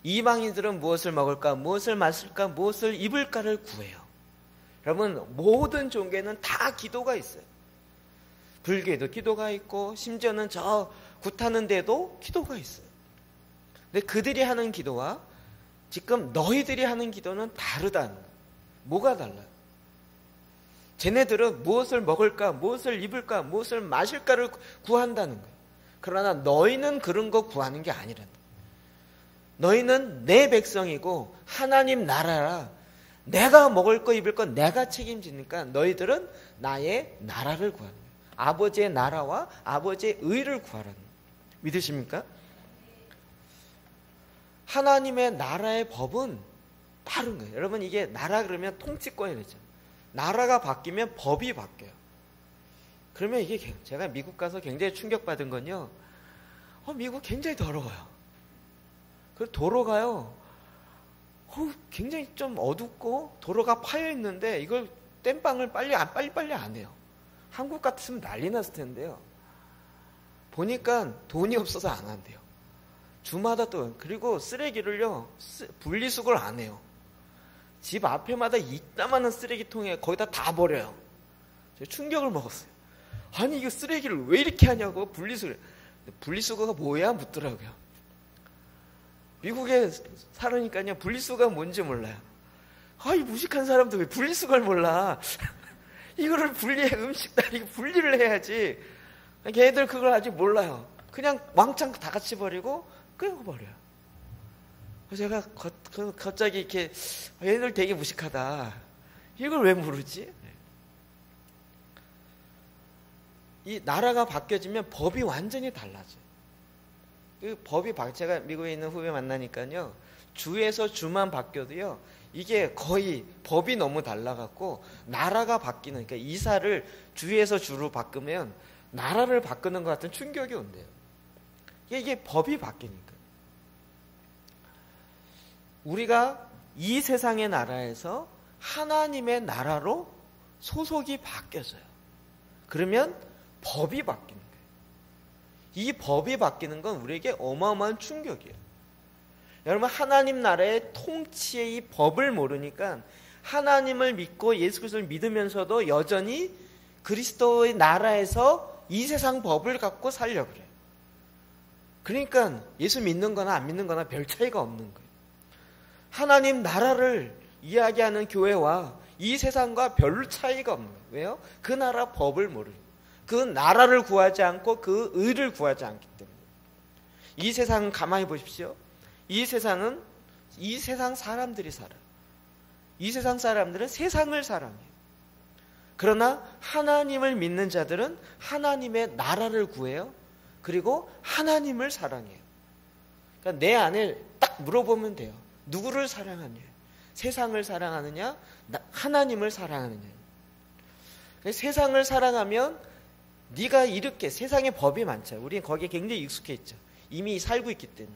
이방인들은 무엇을 먹을까, 무엇을 마실까, 무엇을 입을까를 구해요. 여러분, 모든 종교에는 다 기도가 있어요. 불교에도 기도가 있고 심지어는 저 굿하는 데도 기도가 있어요. 근데 그들이 하는 기도와 지금 너희들이 하는 기도는 다르다는 거예요. 뭐가 달라요? 쟤네들은 무엇을 먹을까, 무엇을 입을까, 무엇을 마실까를 구한다는 거예요. 그러나 너희는 그런 거 구하는 게 아니란다. 너희는 내 백성이고 하나님 나라라. 내가 먹을 거 입을 거 내가 책임지니까 너희들은 나의 나라를 구하는 거예요. 아버지의 나라와 아버지의 의를 구하라는 거예요. 믿으십니까? 하나님의 나라의 법은 다른 거예요. 여러분, 이게 나라 그러면 통치권이 되죠. 나라가 바뀌면 법이 바뀌어요. 그러면 이게 제가 미국 가서 굉장히 충격받은 건요. 미국 굉장히 더러워요. 그 도로가요. 굉장히 좀 어둡고 도로가 파여 있는데 이걸 땜빵을 빨리 안 해요. 한국 같으면 난리 났을 텐데요. 보니까 돈이 없어서 안 한대요. 주마다 또. 그리고 쓰레기를요, 분리수거를 안 해요. 집 앞에마다 이따만한 쓰레기통에 거기다 다 버려요. 제가 충격을 먹었어요. 아니, 이거 쓰레기를 왜 이렇게 하냐고. 분리수거가 뭐야? 묻더라고요. 미국에 살으니까요, 분리수거가 뭔지 몰라요. 이 무식한 사람도 왜 분리수거를 몰라. 이거를 음식 다 분리를 해야지. 걔네들 그걸 아직 몰라요. 그냥 왕창 다 같이 버리고 끊어버려요. 제가 갑자기 이렇게, 얘네들 되게 무식하다. 이걸 왜 모르지? 이 나라가 바뀌어지면 법이 완전히 달라져요. 그 법이 제가 미국에 있는 후배 만나니까요, 주에서 주만 바뀌어도요, 이게 거의 법이 너무 달라갖고 나라가 바뀌는, 그러니까 이사를 주에서 주로 바꾸면 나라를 바꾸는 것 같은 충격이 온대요. 이게 법이 바뀌니까. 우리가 이 세상의 나라에서 하나님의 나라로 소속이 바뀌어져요. 그러면 법이 바뀌는 거예요. 이 법이 바뀌는 건 우리에게 어마어마한 충격이에요. 여러분, 하나님 나라의 통치의 이 법을 모르니까 하나님을 믿고 예수 그리스도를 믿으면서도 여전히 그리스도의 나라에서 이 세상 법을 갖고 살려고 그래요. 그러니까 예수 믿는 거나 안 믿는 거나 별 차이가 없는 거예요. 하나님 나라를 이야기하는 교회와 이 세상과 별 차이가 없는 거예요. 왜요? 그 나라 법을 모르고 그 나라를 구하지 않고 그 의를 구하지 않기 때문에. 이 세상은 가만히 보십시오. 이 세상은 이 세상 사람들이 살아요. 이 세상 사람들은 세상을 사랑해요. 그러나 하나님을 믿는 자들은 하나님의 나라를 구해요. 그리고 하나님을 사랑해요. 그러니까 내 안에 딱 물어보면 돼요. 누구를 사랑하냐? 세상을 사랑하느냐? 하나님을 사랑하느냐? 세상을 사랑하면 네가 이렇게 세상에 법이 많잖아요. 우리는 거기에 굉장히 익숙해 있죠. 이미 살고 있기 때문에.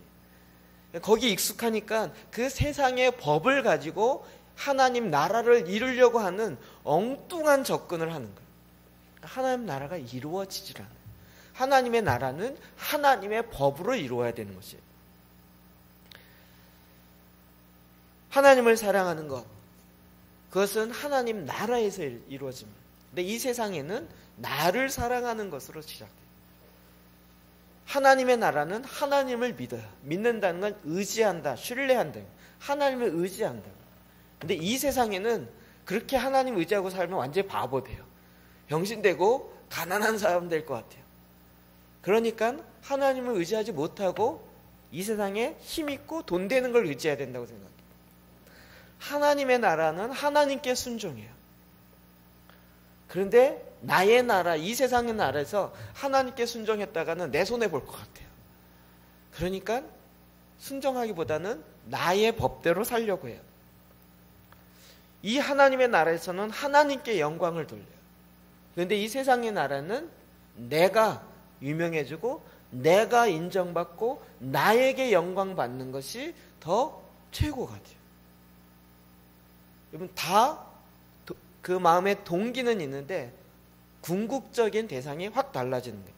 거기에 익숙하니까 그 세상의 법을 가지고 하나님 나라를 이루려고 하는 엉뚱한 접근을 하는 거예요. 하나님 나라가 이루어지질 않아요. 하나님의 나라는 하나님의 법으로 이루어야 되는 것이에요. 하나님을 사랑하는 것, 그것은 하나님 나라에서 이루어집니다. 근데 이 세상에는 나를 사랑하는 것으로 시작돼요. 하나님의 나라는 하나님을 믿어요. 믿는다는 건 의지한다, 신뢰한다. 하나님을 의지한다. 근데 이 세상에는 그렇게 하나님 의지하고 살면 완전히 바보 돼요. 병신되고 가난한 사람 될 것 같아요. 그러니까 하나님을 의지하지 못하고 이 세상에 힘있고 돈 되는 걸 의지해야 된다고 생각해요. 하나님의 나라는 하나님께 순종해요. 그런데 나의 나라, 이 세상의 나라에서 하나님께 순종했다가는 내 손해 볼 것 같아요. 그러니까 순종하기보다는 나의 법대로 살려고 해요. 이 하나님의 나라에서는 하나님께 영광을 돌려요. 그런데 이 세상의 나라는 내가 유명해지고 내가 인정받고 나에게 영광 받는 것이 더 최고가 돼요. 여러분 다 그 마음의 동기는 있는데 궁극적인 대상이 확 달라지는 거예요.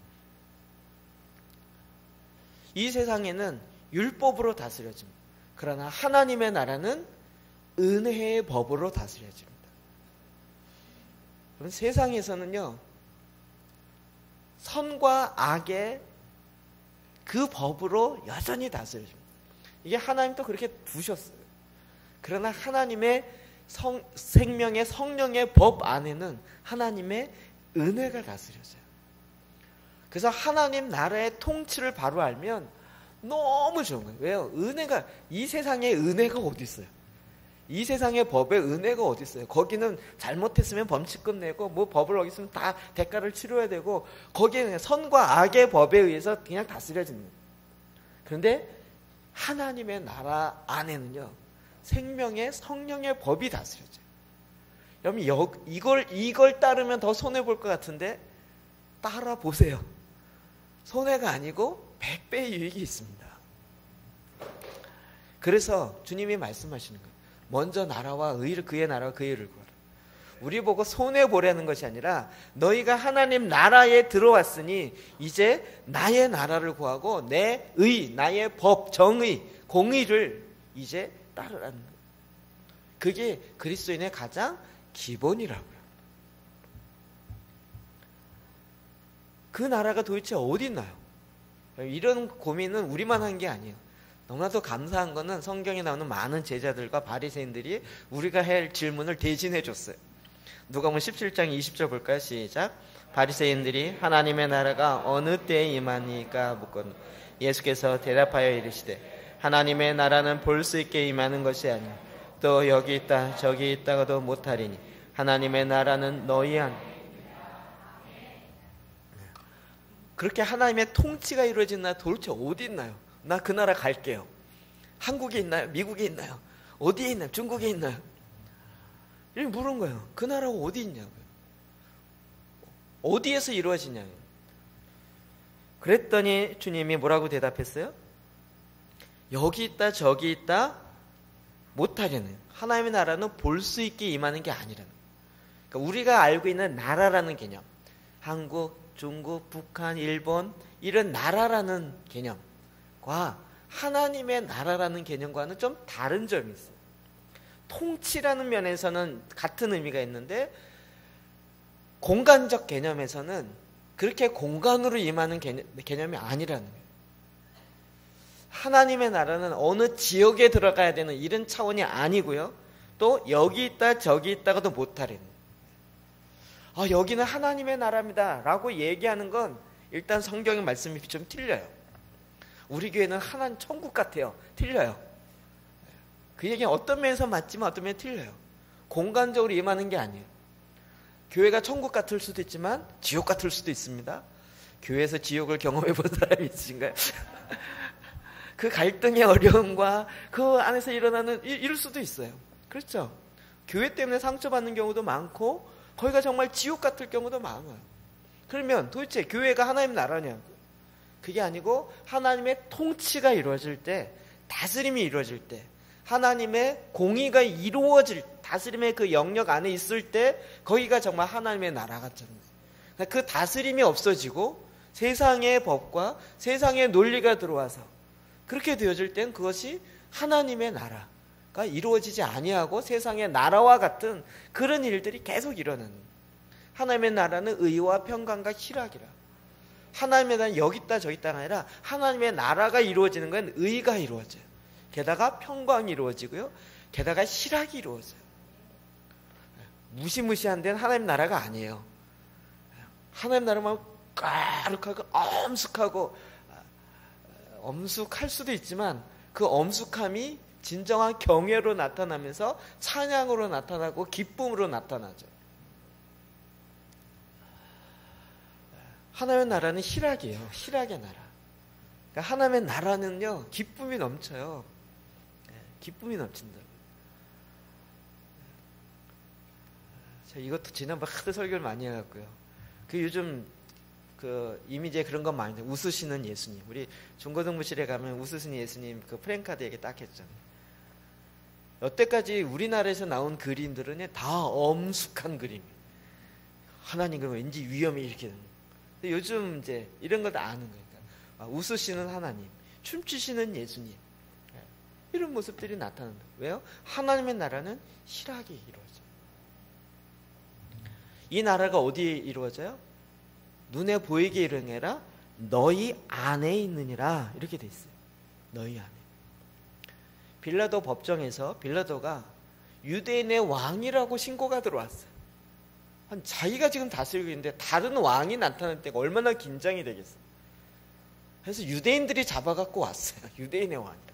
이 세상에는 율법으로 다스려집니다. 그러나 하나님의 나라는 은혜의 법으로 다스려집니다. 그럼 세상에서는요, 선과 악의 그 법으로 여전히 다스려집니다. 이게 하나님도 그렇게 두셨어요. 그러나 하나님의 생명의 성령의 법 안에는 하나님의 은혜가 다스려져요. 그래서 하나님 나라의 통치를 바로 알면 너무 좋은 거예요. 왜요? 은혜가, 이 세상에 은혜가 어디 있어요? 이 세상의 법에 은혜가 어디 있어요? 거기는 잘못했으면 범칙금 내고 뭐 법을 어겼으면 다 대가를 치러야 되고 거기에 선과 악의 법에 의해서 그냥 다스려지는 거예요. 그런데 하나님의 나라 안에는요, 생명의 성령의 법이 다스려져요. 여러분 이걸 따르면 더 손해볼 것 같은데 따라 보세요. 손해가 아니고 100배의 유익이 있습니다. 그래서 주님이 말씀하시는 거예요. 먼저 나라와 의를, 그의 나라와 그의 의를 구하라. 우리 보고 손해보라는 것이 아니라 너희가 하나님 나라에 들어왔으니 이제 나의 나라를 구하고 내 의, 나의 법, 정의, 공의를 이제 따르라는 거예요. 그게 그리스도인의 가장 기본이라고요. 그 나라가 도대체 어디 있나요? 이런 고민은 우리만 한 게 아니에요. 너무나도 감사한 거는 성경에 나오는 많은 제자들과 바리새인들이 우리가 할 질문을 대신해 줬어요. 누가복음 17장 20절 볼까요? 시작. 바리새인들이 하나님의 나라가 어느 때에 임하니까 묻거든 예수께서 대답하여 이르시되 하나님의 나라는 볼 수 있게 임하는 것이 아니요 또 여기 있다 저기 있다가도 못하리니 하나님의 나라는 너희 안. 그렇게 하나님의 통치가 이루어진 나라 도대체 어디 있나요? 나 그 나라 갈게요. 한국에 있나요? 미국에 있나요? 어디에 있나요? 중국에 있나요? 이렇게 물은 거예요. 그 나라가 어디 있냐고요. 어디에서 이루어지냐고요. 그랬더니 주님이 뭐라고 대답했어요? 여기 있다 저기 있다 못하려는, 하나님의 나라는 볼 수 있게 임하는 게 아니라는. 그러니까 우리가 알고 있는 나라라는 개념, 한국, 중국, 북한, 일본 이런 나라라는 개념과 하나님의 나라라는 개념과는 좀 다른 점이 있어요. 통치라는 면에서는 같은 의미가 있는데 공간적 개념에서는 그렇게 공간으로 임하는 개념이 아니라는 거예요. 하나님의 나라는 어느 지역에 들어가야 되는 이런 차원이 아니고요. 또 여기 있다 저기 있다가도 못하는, 여기는 하나님의 나라입니다 라고 얘기하는 건 일단 성경의 말씀이 좀 틀려요. 우리 교회는 하나님 천국 같아요. 틀려요. 그 얘기는 어떤 면에서 맞지만 어떤 면에 틀려요. 공간적으로 임하는 게 아니에요. 교회가 천국 같을 수도 있지만 지옥 같을 수도 있습니다. 교회에서 지옥을 경험해 본 사람이 있으신가요? 그 갈등의 어려움과 그 안에서 일어나는 이럴 수도 있어요. 그렇죠? 교회 때문에 상처받는 경우도 많고 거기가 정말 지옥 같을 경우도 많아요. 그러면 도대체 교회가 하나님 나라냐고. 그게 아니고 하나님의 통치가 이루어질 때, 다스림이 이루어질 때, 하나님의 공의가 이루어질, 다스림의 그 영역 안에 있을 때 거기가 정말 하나님의 나라 같잖아요. 그 다스림이 없어지고 세상의 법과 세상의 논리가 들어와서 그렇게 되어질 땐 그것이 하나님의 나라가 이루어지지 아니하고 세상의 나라와 같은 그런 일들이 계속 일어나는 거예요. 하나님의 나라는 의와 평강과 희락이라. 하나님의 나라는 여기 있다 저기 있다가 아니라 하나님의 나라가 이루어지는 건 의가 이루어져요. 게다가 평강이 이루어지고요. 게다가 희락이 이루어져요. 무시무시한 데는 하나님 나라가 아니에요. 하나님 나라만 까룩하고 엄숙하고, 엄숙할 수도 있지만 그 엄숙함이 진정한 경외로 나타나면서 찬양으로 나타나고 기쁨으로 나타나죠. 하나님의 나라는 희락이에요. 희락의 나라. 그러니까 하나님의 나라는요, 기쁨이 넘쳐요. 기쁨이 넘친다. 제가 이것도 지난번 하도 설교를 많이 해갖고요. 그 요즘 그 이미지에 그런 건 많은데, 웃으시는 예수님. 우리 중고등부실에 가면 웃으시는 예수님 그 프랭카드 얘기 딱 했잖아요. 여태까지 우리나라에서 나온 그림들은 다 엄숙한 그림. 하나님 그러면 왠지 위험이 이렇게 되는. 근데 요즘 이제 이런 걸 다 아는 거니까. 웃으시는 하나님, 춤추시는 예수님. 이런 모습들이 나타난다. 왜요? 하나님의 나라는 희락이 이루어져요. 이 나라가 어디에 이루어져요? 눈에 보이게 이르는 게 아니라 너희 안에 있느니라, 이렇게 돼 있어요. 너희 안에. 빌라도 법정에서 빌라도가 유대인의 왕이라고 신고가 들어왔어요. 자기가 지금 다스리고 있는데 다른 왕이 나타날 때가 얼마나 긴장이 되겠어요. 그래서 유대인들이 잡아갖고 왔어요. 유대인의 왕이라.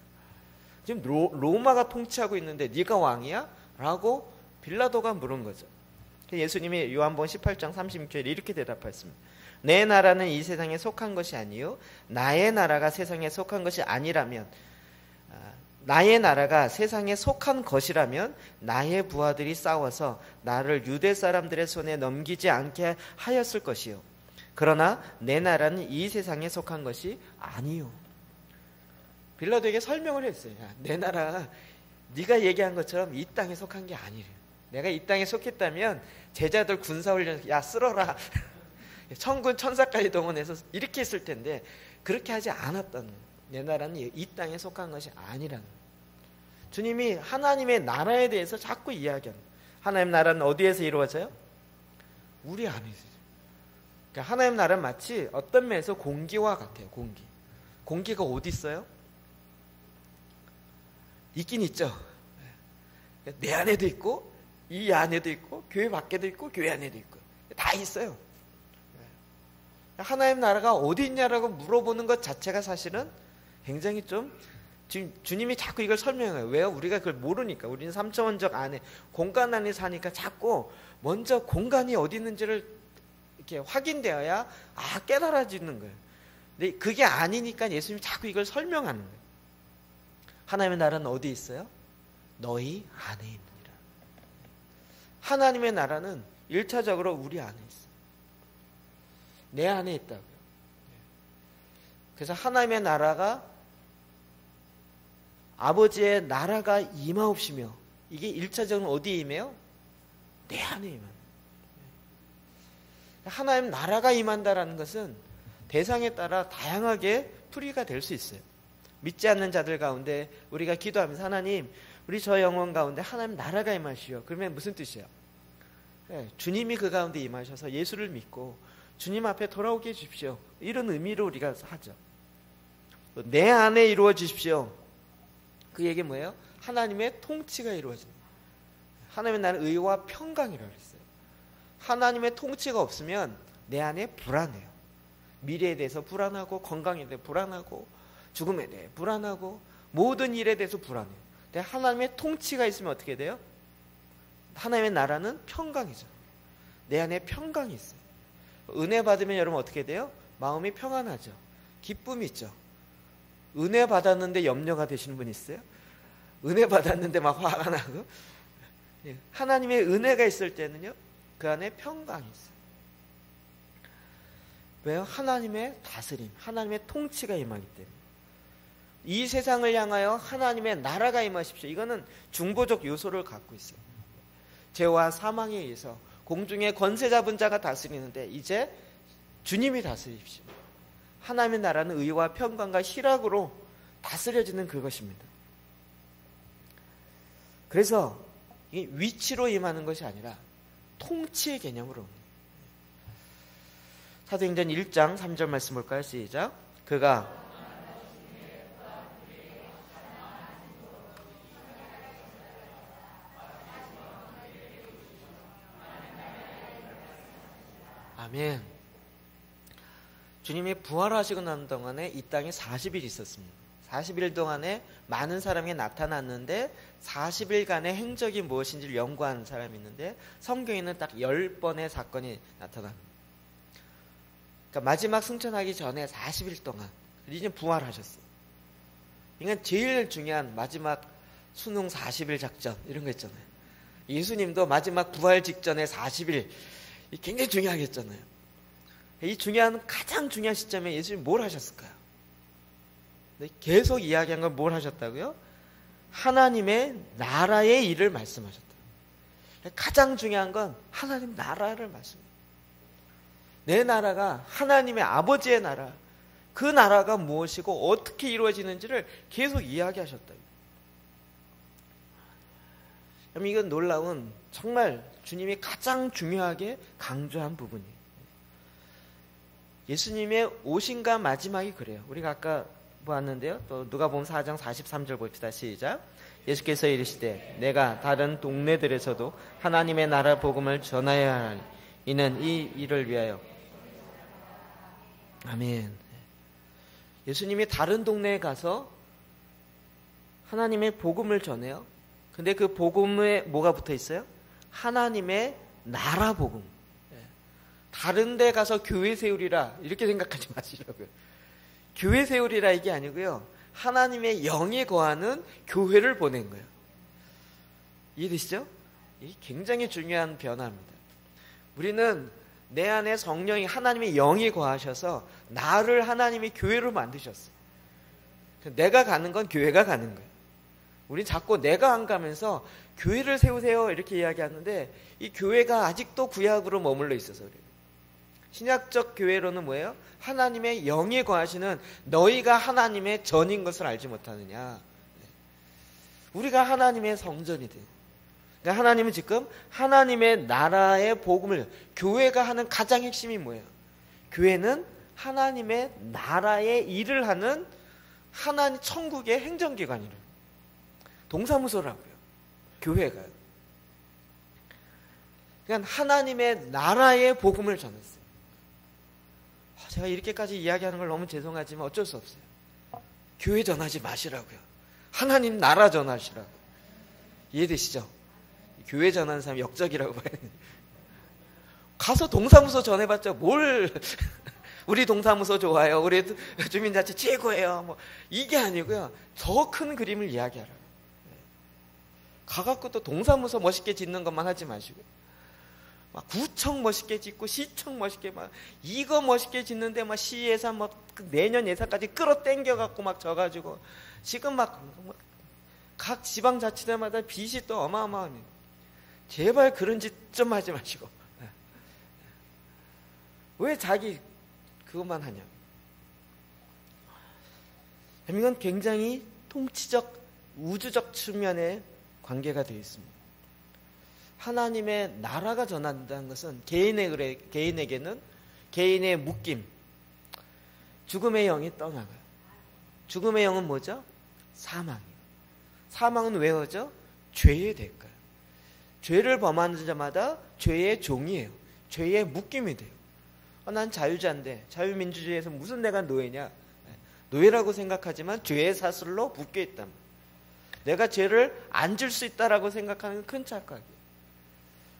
지금 로마가 통치하고 있는데 네가 왕이야? 라고 빌라도가 물은 거죠. 예수님이 요한복음 18장 36절에 이렇게 대답하였습니다. 내 나라는 이 세상에 속한 것이 아니요 나의 나라가 세상에 속한 것이 아니라면, 나의 나라가 세상에 속한 것이라면 나의 부하들이 싸워서 나를 유대 사람들의 손에 넘기지 않게 하였을 것이요. 그러나 내 나라는 이 세상에 속한 것이 아니요. 빌라도에게 설명을 했어요. 내 나라 네가 얘기한 것처럼 이 땅에 속한 게 아니래. 내가 이 땅에 속했다면 제자들 군사훈련 야 쓸어라. 천군 천사까지 동원해서 이렇게 했을 텐데 그렇게 하지 않았다는 거예요. 내 나라는 이 땅에 속한 것이 아니라는 거예요. 주님이 하나님의 나라에 대해서 자꾸 이야기하는 거예요. 하나님 나라는 어디에서 이루어져요? 우리 안에 있어요. 그러니까 하나님 나라는 마치 어떤 면에서 공기와 같아요. 공기가 어디 있어요? 있긴 있죠. 내 안에도 있고 이 안에도 있고 교회 밖에도 있고 교회 안에도 있고 다 있어요. 하나님 나라가 어디 있냐라고 물어보는 것 자체가 사실은 굉장히 좀, 지금 주님이 자꾸 이걸 설명해요. 왜요? 우리가 그걸 모르니까. 우리는 삼차원적 안에 공간 안에 사니까 자꾸 먼저 공간이 어디 있는지를 이렇게 확인되어야 깨달아지는 거예요. 근데 그게 아니니까 예수님이 자꾸 이걸 설명하는 거예요. 하나님의 나라는 어디 있어요? 너희 안에 있느니라. 하나님의 나라는 1차적으로 우리 안에 있어요. 내 안에 있다고요. 그래서 하나님의 나라가, 아버지의 나라가 임하옵시며, 이게 1차적으로 어디에 임해요? 내 안에 임하는. 하나님 나라가 임한다라는 것은 대상에 따라 다양하게 풀이가 될 수 있어요. 믿지 않는 자들 가운데 우리가 기도하면서 하나님, 우리 저 영혼 가운데 하나님 나라가 임하시오. 그러면 무슨 뜻이에요? 주님이 그 가운데 임하셔서 예수를 믿고 주님 앞에 돌아오게 해주십시오. 이런 의미로 우리가 하죠. 내 안에 이루어 주십시오. 그 얘기 뭐예요? 하나님의 통치가 이루어집니다. 하나님의 나라는 의와 평강이라고 했어요. 하나님의 통치가 없으면 내 안에 불안해요. 미래에 대해서 불안하고, 건강에 대해 불안하고, 죽음에 대해 불안하고, 모든 일에 대해서 불안해요. 근데 하나님의 통치가 있으면 어떻게 돼요? 하나님의 나라는 평강이죠. 내 안에 평강이 있어요. 은혜 받으면 여러분 어떻게 돼요? 마음이 평안하죠. 기쁨이 있죠. 은혜 받았는데 염려가 되시는 분 있어요? 은혜 받았는데 막 화가 나고. 하나님의 은혜가 있을 때는요, 그 안에 평강이 있어요. 왜요? 하나님의 다스림, 하나님의 통치가 임하기 때문에. 이 세상을 향하여 하나님의 나라가 임하십시오. 이거는 중보적 요소를 갖고 있어요. 죄와 사망에 의해서 공중의 권세 잡은 자가 다스리는데 이제 주님이 다스리십시오. 하나님의 나라는 의와 평강과 희락으로 다스려지는 그것입니다. 그래서 이 위치로 임하는 것이 아니라 통치의 개념으로. 사도행전 1장 3절 말씀 볼까요? 시작. 그가 아멘. 주님이 부활하시고 난 동안에 이 땅에 40일 있었습니다. 40일 동안에 많은 사람이 나타났는데 40일간의 행적이 무엇인지를 연구하는 사람이 있는데 성경에는 딱 10번의 사건이 나타납니다. 그러니까 마지막 승천하기 전에 40일 동안 이제 부활하셨어요. 그러니까 제일 중요한 마지막 수능 40일 작전 이런 거 있잖아요. 예수님도 마지막 부활 직전에 40일 굉장히 중요하겠잖아요. 이 중요한 가장 중요한 시점에 예수님이 뭘 하셨을까요? 계속 이야기한 건 뭘 하셨다고요? 하나님의 나라의 일을 말씀하셨다. 가장 중요한 건 하나님 나라를 말씀해요. 내 나라가 하나님의 아버지의 나라, 그 나라가 무엇이고 어떻게 이루어지는지를 계속 이야기하셨다. 그럼 이건 놀라운, 정말 주님이 가장 중요하게 강조한 부분이에요. 예수님의 오신과 마지막이 그래요. 우리가 아까 보았는데요. 또 누가복음 4장 43절 봅시다. 시작. 예수께서 이르시되 내가 다른 동네들에서도 하나님의 나라 복음을 전하여야 하니 이는 이 일을 위하여. 아멘. 예수님이 다른 동네에 가서 하나님의 복음을 전해요. 근데 그 복음에 뭐가 붙어 있어요? 하나님의 나라 복음. 다른 데 가서 교회 세우리라 이렇게 생각하지 마시라고요. 교회 세우리라 이게 아니고요. 하나님의 영이 거하는 교회를 보낸 거예요. 이해되시죠? 이게 굉장히 중요한 변화입니다. 우리는 내 안에 성령이, 하나님의 영이 거하셔서 나를 하나님의 교회로 만드셨어요. 내가 가는 건 교회가 가는 거예요. 우린 자꾸 내가 안 가면서 교회를 세우세요 이렇게 이야기하는데 이 교회가 아직도 구약으로 머물러 있어서 그래요. 신약적 교회로는 뭐예요? 하나님의 영이 거하시는 너희가 하나님의 전인 것을 알지 못하느냐. 우리가 하나님의 성전이 돼요. 그러니까 하나님은 지금 하나님의 나라의 복음을, 교회가 하는 가장 핵심이 뭐예요? 교회는 하나님의 나라의 일을 하는 하나님 천국의 행정기관이래요. 동사무소라고요. 교회가요. 그러니까 하나님의 나라의 복음을 전했어요. 제가 이렇게까지 이야기하는 걸 너무 죄송하지만 어쩔 수 없어요. 교회 전하지 마시라고요. 하나님 나라 전하시라고. 이해되시죠? 교회 전하는 사람 역적이라고 봐요. 가서 동사무소 전해봤자 뭘 우리 동사무소 좋아요. 우리 주민자치 최고예요. 뭐 이게 아니고요. 더 큰 그림을 이야기하라고. 가갖고 또 동사무소 멋있게 짓는 것만 하지 마시고 막 구청 멋있게 짓고 시청 멋있게 막 이거 멋있게 짓는데 막 시 예산 막 내년 예산까지 끌어당겨 갖고 막 져가지고 지금 막 각 지방자치단마다 빚이 또 어마어마하네. 제발 그런 짓 좀 하지 마시고. 왜 자기 그것만 하냐. 이건 굉장히 통치적 우주적 측면의 관계가 되어 있습니다. 하나님의 나라가 전한다는 것은 개인에게는 개인의 묶임, 죽음의 영이 떠나가요. 죽음의 영은 뭐죠? 사망이에요. 사망은 왜 오죠? 죄의 대가예요. 죄를 범하는 자마다 죄의 종이에요. 죄의 묶임이 돼요. 난 자유자인데 자유민주주의에서 무슨 내가 노예냐. 노예라고 생각하지만 죄의 사슬로 묶여있단 말이에요. 내가 죄를 안 질 수 있다라고 생각하는 건 큰 착각이에요.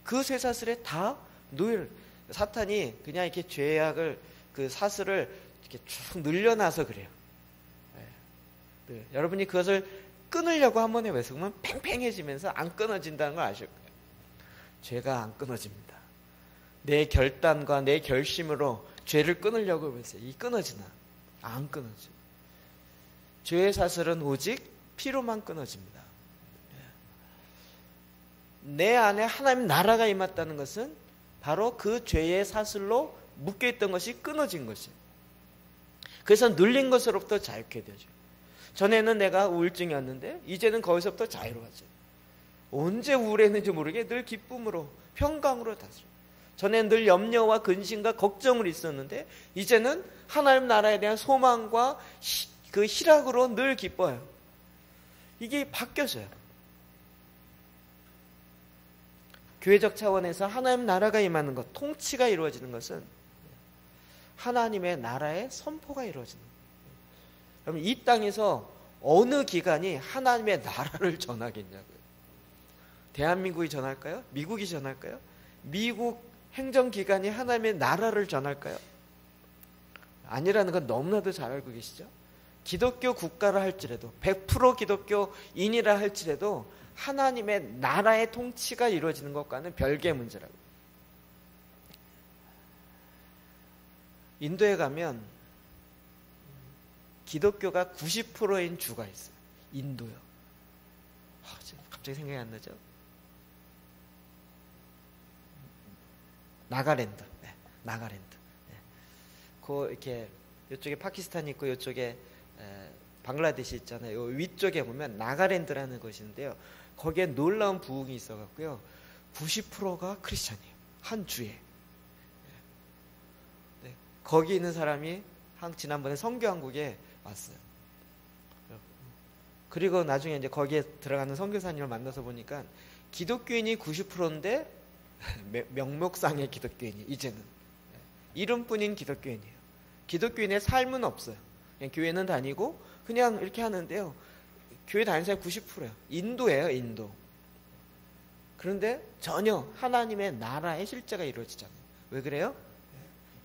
그 쇠사슬에 다 노예를, 사탄이 그냥 이렇게 죄악을, 그 사슬을 이렇게 쭉 늘려놔서 그래요. 네. 여러분이 그것을 끊으려고 한번 해봐요. 그러면 팽팽해지면서 안 끊어진다는 걸 아실 거예요. 죄가 안 끊어집니다. 내 결단과 내 결심으로 죄를 끊으려고 해보세요. 이 끊어지나? 안 끊어져. 죄의 사슬은 오직 피로만 끊어집니다. 내 안에 하나님 나라가 임했다는 것은 바로 그 죄의 사슬로 묶여있던 것이 끊어진 것이에요. 그래서 눌린 것으로부터 자유케 되죠. 전에는 내가 우울증이었는데 이제는 거기서부터 자유로워져요. 언제 우울했는지 모르게 늘 기쁨으로 평강으로 다스려요. 전에는 늘 염려와 근심과 걱정을 있었는데 이제는 하나님 나라에 대한 소망과 그 희락으로 늘 기뻐요. 이게 바뀌어져요. 교회적 차원에서 하나님 나라가 임하는 것, 통치가 이루어지는 것은 하나님의 나라의 선포가 이루어지는 거예요. 그러면 이 땅에서 어느 기관이 하나님의 나라를 전하겠냐고요. 대한민국이 전할까요? 미국이 전할까요? 미국 행정기관이 하나님의 나라를 전할까요? 아니라는 건 너무나도 잘 알고 계시죠? 기독교 국가라 할지라도 100% 기독교인이라 할지라도 하나님의 나라의 통치가 이루어지는 것과는 별개의 문제라고. 인도에 가면 기독교가 90%인 주가 있어요. 인도요. 지금 갑자기 생각이 안 나죠? 나가랜드. 네, 나가랜드. 네. 그 이렇게 이쪽에 파키스탄이 있고 이쪽에 방글라데시 있잖아요. 요 위쪽에 보면 나가랜드라는 곳인데요. 거기에 놀라운 부흥이 있어갖고요. 90%가 크리스찬이에요. 한 주에. 네. 거기 있는 사람이 지난번에 선교한국에 왔어요. 그리고 나중에 이제 거기에 들어가는 선교사님을 만나서 보니까 기독교인이 90%인데 명목상의 기독교인이 이제는 이름뿐인 기독교인이에요. 기독교인의 삶은 없어요. 그냥 교회는 다니고 그냥 이렇게 하는데요. 교회 다니는 사람이 90%예요. 인도예요, 인도. 그런데 전혀 하나님의 나라의 실제가 이루어지잖아요. 왜 그래요?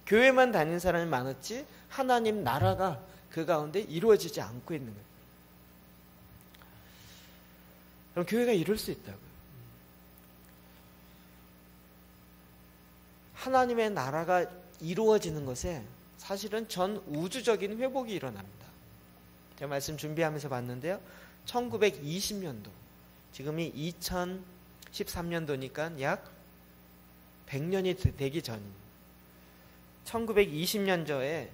교회만 다니는 사람이 많았지 하나님 나라가 그 가운데 이루어지지 않고 있는 거예요. 그럼 교회가 이룰 수 있다고요. 하나님의 나라가 이루어지는 것에 사실은 전 우주적인 회복이 일어납니다. 제가 말씀 준비하면서 봤는데요. 1920년도, 지금이 2013년도니까 약 100년이 되기 전입니다. 1920년도에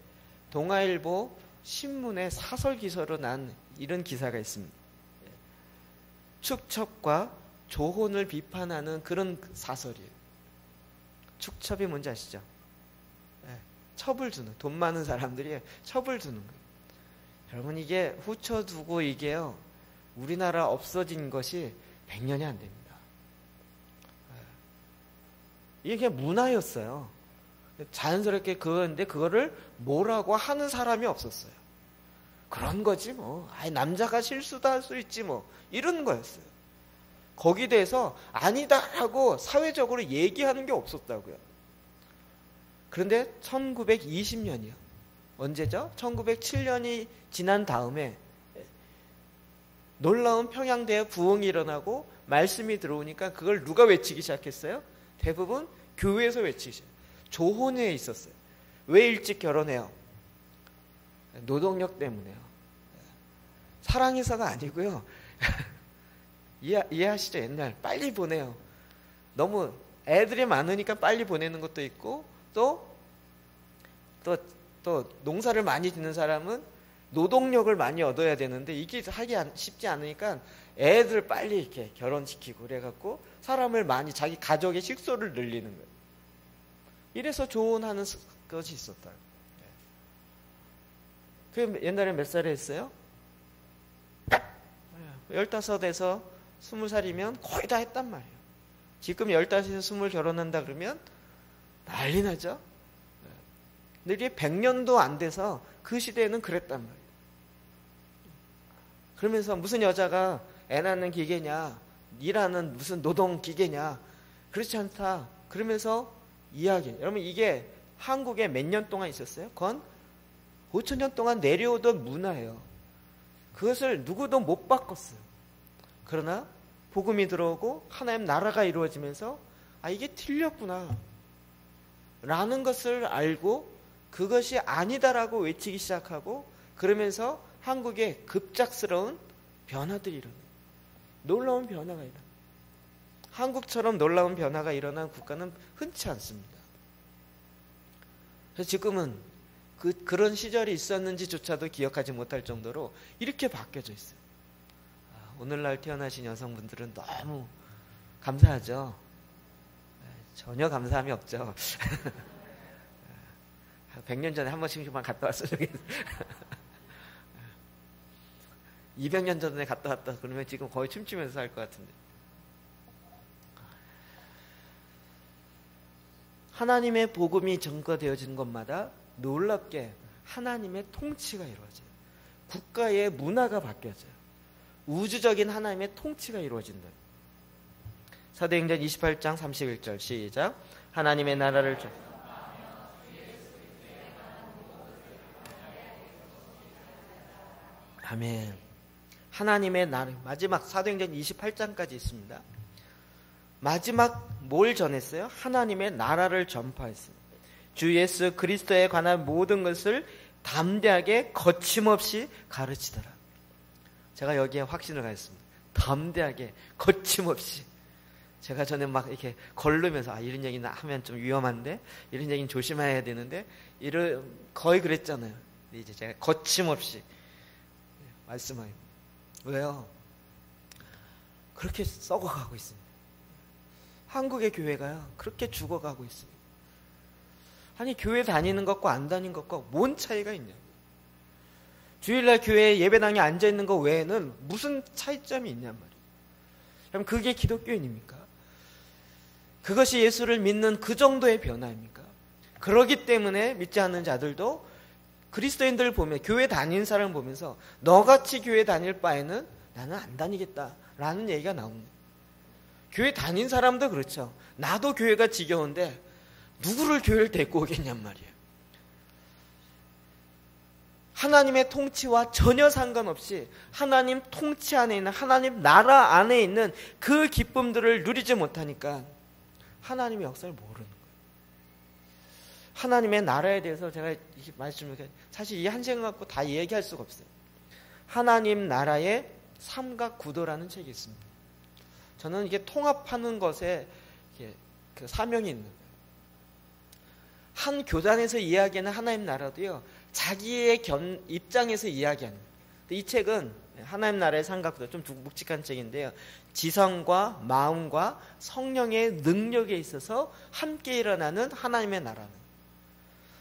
동아일보 신문에 사설 기사로 난 이런 기사가 있습니다. 축첩과 조혼을 비판하는 그런 사설이에요. 축첩이 뭔지 아시죠? 첩을 두는, 돈 많은 사람들이 첩을 두는 거예요. 여러분, 이게 후쳐두고 이게요, 우리나라 없어진 것이 100년이 안 됩니다. 이게 그냥 문화였어요. 자연스럽게 그거였는데 그거를 뭐라고 하는 사람이 없었어요. 그런 거지 뭐. 남자가 실수도 할 수 있지 뭐. 이런 거였어요. 거기에 대해서 아니다라고 사회적으로 얘기하는 게 없었다고요. 그런데 1920년이요. 언제죠? 1907년이 지난 다음에 놀라운 평양대의 부흥이 일어나고 말씀이 들어오니까 그걸 누가 외치기 시작했어요? 대부분 교회에서 외치기 시작했어요. 조혼회에 있었어요. 왜 일찍 결혼해요? 노동력 때문에요. 사랑해서가 아니고요. 이해하시죠? 옛날 빨리 보내요. 너무 애들이 많으니까 빨리 보내는 것도 있고 또 농사를 많이 짓는 사람은 노동력을 많이 얻어야 되는데 이게 하기 쉽지 않으니까 애들 빨리 이렇게 결혼시키고 그래갖고 사람을 많이 자기 가족의 식소를 늘리는 거예요. 이래서 조혼하는 것이 있었다. 그 옛날에 몇 살에 했어요? 15에서 20살이면 거의 다 했단 말이에요. 지금 15에서 20 결혼한다 그러면 난리 나죠. 근데 이게 100년도 안 돼서 그 시대에는 그랬단 말이에요. 그러면서 무슨 여자가 애 낳는 기계냐, 일하는 무슨 노동 기계냐, 그렇지 않다. 그러면서 이야기. 여러분 이게 한국에 몇 년 동안 있었어요? 건 5,000년 동안 내려오던 문화예요. 그것을 누구도 못 바꿨어요. 그러나 복음이 들어오고 하나님 나라가 이루어지면서 아 이게 틀렸구나 라는 것을 알고 그것이 아니다라고 외치기 시작하고 그러면서 한국에 급작스러운 변화들이 일어나요. 놀라운 변화가 일어나요. 한국처럼 놀라운 변화가 일어난 국가는 흔치 않습니다. 그래서 지금은 그런 시절이 있었는지조차도 기억하지 못할 정도로 이렇게 바뀌어져 있어요. 오늘날 태어나신 여성분들은 너무 감사하죠. 전혀 감사함이 없죠. 100년 전에 한 번씩만 갔다 왔으면 좋겠어요. 200년 전에 갔다 왔다 그러면 지금 거의 춤추면서 살 것 같은데. 하나님의 복음이 전거되어지는 것마다 놀랍게 하나님의 통치가 이루어져요. 국가의 문화가 바뀌어져요. 우주적인 하나님의 통치가 이루어진다. 사도행전 28장 31절 시작. 하나님의 나라를 아멘. 하나님의 나라 마지막 사도행전 28장까지 있습니다. 마지막 뭘 전했어요? 하나님의 나라를 전파했어요. 주 예수 그리스도에 관한 모든 것을 담대하게 거침없이 가르치더라. 제가 여기에 확신을 가졌습니다. 담대하게 거침없이. 제가 전에 막 이렇게 걸르면서 이런 얘기는 하면 좀 위험한데 이런 얘기는 조심해야 되는데 거의 그랬잖아요. 이제 제가 거침없이 말씀하요. 왜요? 그렇게 썩어가고 있습니다. 한국의 교회가요 그렇게 죽어가고 있습니다. 아니 교회 다니는 것과 안 다니는 것과 뭔 차이가 있냐. 주일날 교회에 예배당에 앉아있는 것 외에는 무슨 차이점이 있냔 말이에요. 그럼 그게 기독교인입니까? 그것이 예수를 믿는 그 정도의 변화입니까? 그러기 때문에 믿지 않는 자들도 그리스도인들을 보면 교회 다니는 사람을 보면서 너같이 교회 다닐 바에는 나는 안 다니겠다라는 얘기가 나옵니다. 교회 다닌 사람도 그렇죠. 나도 교회가 지겨운데 누구를 교회를 데리고 오겠냔 말이에요. 하나님의 통치와 전혀 상관없이 하나님 통치 안에 있는 하나님 나라 안에 있는 그 기쁨들을 누리지 못하니까 하나님의 역사를 모르는 거예요. 하나님의 나라에 대해서 제가 말씀을 사실 이 한 시간 갖고 다 얘기할 수가 없어요. 하나님 나라의 삼각구도라는 책이 있습니다. 저는 이게 통합하는 것에 그 사명이 있는 거예요. 한 교단에서 이야기하는 하나님 나라도요, 자기의 입장에서 이야기하는 거예요. 이 책은 하나님 나라의 삼각구도 좀 묵직한 책인데요. 지성과 마음과 성령의 능력에 있어서 함께 일어나는 하나님의 나라는.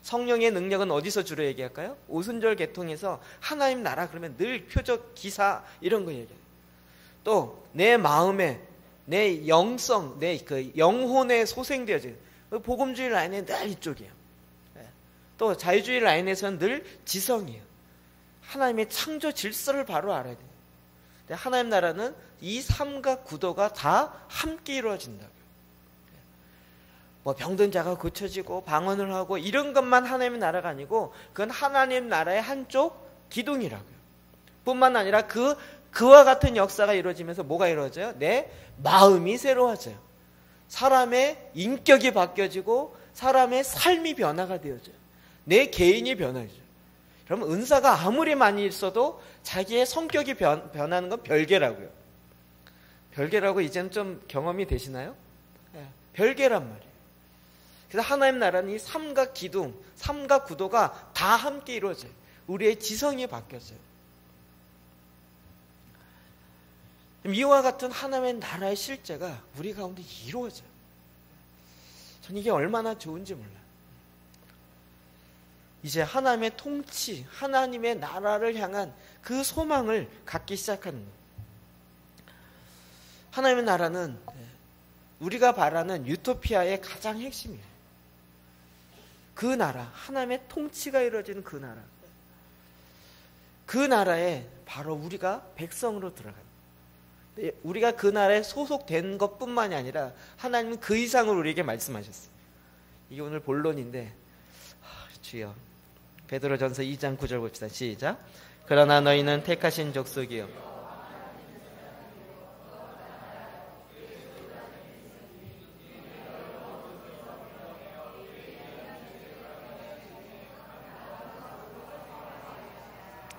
성령의 능력은 어디서 주로 얘기할까요? 오순절 계통에서 하나님 나라 그러면 늘 표적, 기사 이런 거 얘기해요. 또 내 마음에, 내 영성, 내 그 영혼에 소생되어진 복음주의 라인에 늘 이쪽이에요. 또 자유주의 라인에서는 늘 지성이에요. 하나님의 창조 질서를 바로 알아야 돼요. 하나님 나라는 이 삼각 구도가 다 함께 이루어진다고요. 뭐 병든 자가 고쳐지고 방언을 하고 이런 것만 하나님의 나라가 아니고 그건 하나님 나라의 한쪽 기둥이라고요. 뿐만 아니라 그와 같은 역사가 이루어지면서 뭐가 이루어져요? 내 마음이 새로워져요. 사람의 인격이 바뀌어지고 사람의 삶이 변화가 되어져요. 내 개인이 변화해져요. 그러면 은사가 아무리 많이 있어도 자기의 성격이 변하는 건 별개라고요. 별개라고 이제는 좀 경험이 되시나요? 네, 별개란 말이에요. 그래서 하나님 나라는 이 삼각 기둥, 삼각 구도가 다 함께 이루어져요. 우리의 지성이 바뀌어져요. 이와 같은 하나님의 나라의 실제가 우리 가운데 이루어져요. 전 이게 얼마나 좋은지 몰라요. 이제 하나님의 통치, 하나님의 나라를 향한 그 소망을 갖기 시작하는 거예요. 하나님의 나라는 우리가 바라는 유토피아의 가장 핵심이에요. 그 나라, 하나님의 통치가 이루어지는 그 나라, 그 나라에 바로 우리가 백성으로 들어가요. 우리가 그 나라에 소속된 것뿐만이 아니라 하나님은 그 이상으로 우리에게 말씀하셨어요. 이게 오늘 본론인데, 주여, 베드로전서 2장 9절 봅시다. 시작. 그러나 너희는 택하신 족속이요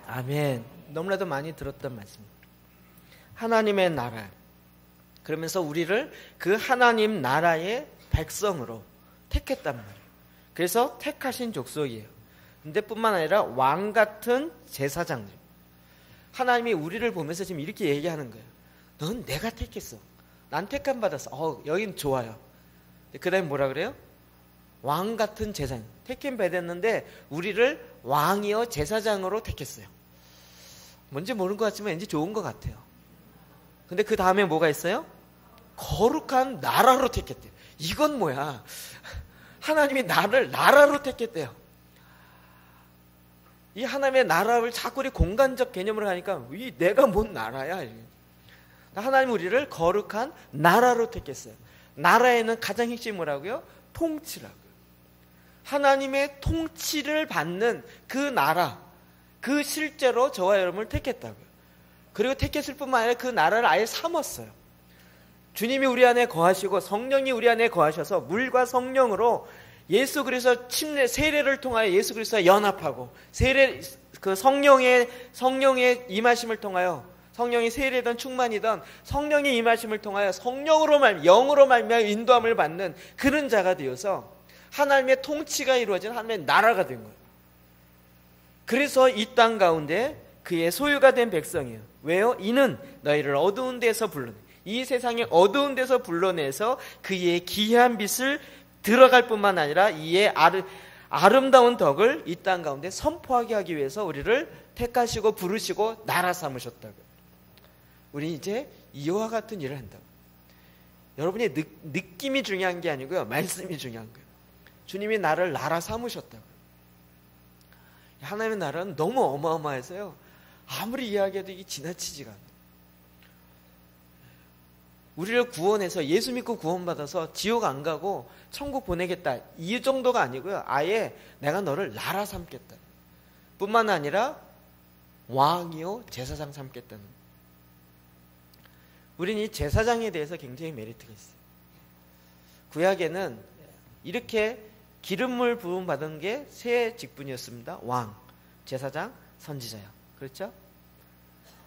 아멘. 너무나도 많이 들었던 말씀입니다. 하나님의 나라, 그러면서 우리를 그 하나님 나라의 백성으로 택했단 말이에요. 그래서 택하신 족속이에요. 근데 뿐만 아니라 왕 같은 제사장들. 하나님이 우리를 보면서 지금 이렇게 얘기하는 거예요. 넌 내가 택했어. 난 택함 받았어. 여긴 좋아요. 그 다음에 뭐라 그래요? 왕 같은 제사장. 택임 받았는데 우리를 왕이요 제사장으로 택했어요. 뭔지 모르는 것 같지만 왠지 좋은 것 같아요. 근데 그 다음에 뭐가 있어요? 거룩한 나라로 택했대요. 이건 뭐야? 하나님이 나를 나라로 택했대요. 이 하나님의 나라를 자꾸 우리 공간적 개념으로 하니까 이 내가 뭔 나라야? 하나님 우리를 거룩한 나라로 택했어요. 나라에는 가장 핵심이 뭐라고요? 통치라고요. 하나님의 통치를 받는 그 나라, 그 실제로 저와 여러분을 택했다고요. 그리고 택했을 뿐만 아니라 그 나라를 아예 삼았어요. 주님이 우리 안에 거하시고 성령이 우리 안에 거하셔서 물과 성령으로 예수 그리스도 침례 세례를 통하여 예수 그리스도와 연합하고 그 성령의 임하심을 통하여 성령이 세례든 충만이든 성령의 임하심을 통하여 성령으로 영으로 말미암아 인도함을 받는 그런 자가 되어서 하나님의 통치가 이루어진 하나님의 나라가 된 거예요. 그래서 이 땅 가운데 그의 소유가 된 백성이에요. 왜요? 이는 너희를 어두운 데서 불러내, 이 세상의 어두운 데서 불러내서 그의 기이한 빛을 들어갈 뿐만 아니라 이의 아름다운 덕을 이 땅 가운데 선포하게 하기 위해서 우리를 택하시고 부르시고 나라 삼으셨다고요. 우리 이제 이와 같은 일을 한다고. 여러분의 느낌이 중요한 게 아니고요, 말씀이 중요한 거예요. 주님이 나를 나라 삼으셨다고요. 하나님의 나라는 너무 어마어마해서요, 아무리 이야기해도 이게 지나치지가 않아요. 우리를 구원해서 예수 믿고 구원받아서 지옥 안 가고 천국 보내겠다, 이 정도가 아니고요, 아예 내가 너를 나라 삼겠다 뿐만 아니라 왕이요 제사장 삼겠다는. 우리는 이 제사장에 대해서 굉장히 메리트가 있어요. 구약에는 이렇게 기름물 부음 받은 게 세 직분이었습니다. 왕, 제사장, 선지자요. 그렇죠?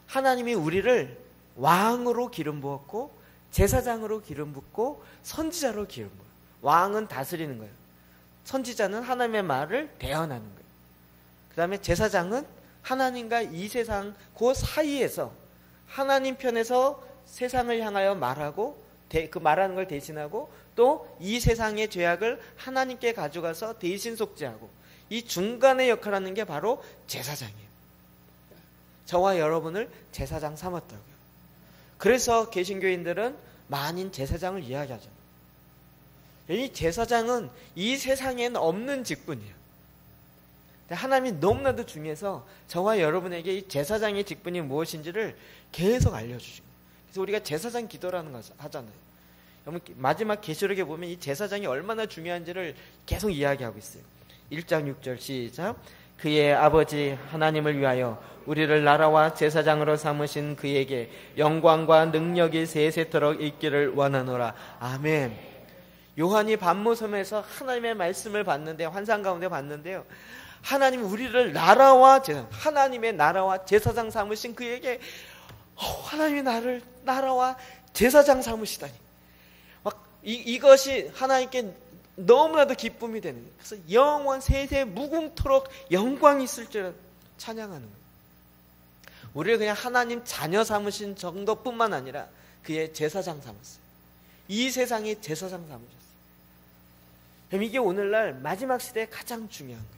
하나님이 우리를 왕으로 기름 부었고 제사장으로 기름 붓고 선지자로 기름 부어요. 왕은 다스리는 거예요. 선지자는 하나님의 말을 대언하는 거예요. 그 다음에 제사장은 하나님과 이 세상 그 사이에서 하나님 편에서 세상을 향하여 말하고 그 말하는 걸 대신하고 또 이 세상의 죄악을 하나님께 가져가서 대신 속죄하고, 이 중간의 역할을 하는 게 바로 제사장이에요. 저와 여러분을 제사장 삼았다고요. 그래서 개신교인들은 만인 제사장을 이야기하잖아요. 이 제사장은 이 세상에는 없는 직분이에요. 하나님이 너무나도 중요해서 저와 여러분에게 이 제사장의 직분이 무엇인지를 계속 알려주십니다. 그래서 우리가 제사장 기도라는 거 하잖아요. 마지막 계시록에 보면 이 제사장이 얼마나 중요한지를 계속 이야기하고 있어요. 1장 6절 시작. 그의 아버지 하나님을 위하여 우리를 나라와 제사장으로 삼으신 그에게 영광과 능력이 세세토록 있기를 원하노라. 아멘. 요한이 반모섬에서 하나님의 말씀을 봤는데, 환상 가운데 봤는데요, 하나님이 우리를 하나님의 나라와 제사장 삼으신 그에게 하나님이 나를 나라와 제사장 삼으시다니, 이것이 하나님께 너무나도 기쁨이 되는 거예요. 그래서 영원 세세 무궁토록 영광이 있을 줄 찬양하는 거예요. 우리를 그냥 하나님 자녀 삼으신 정도뿐만 아니라 그의 제사장 삼았어요. 이 세상의 제사장 삼으셨어요. 그럼 이게 오늘날 마지막 시대에 가장 중요한 거예요.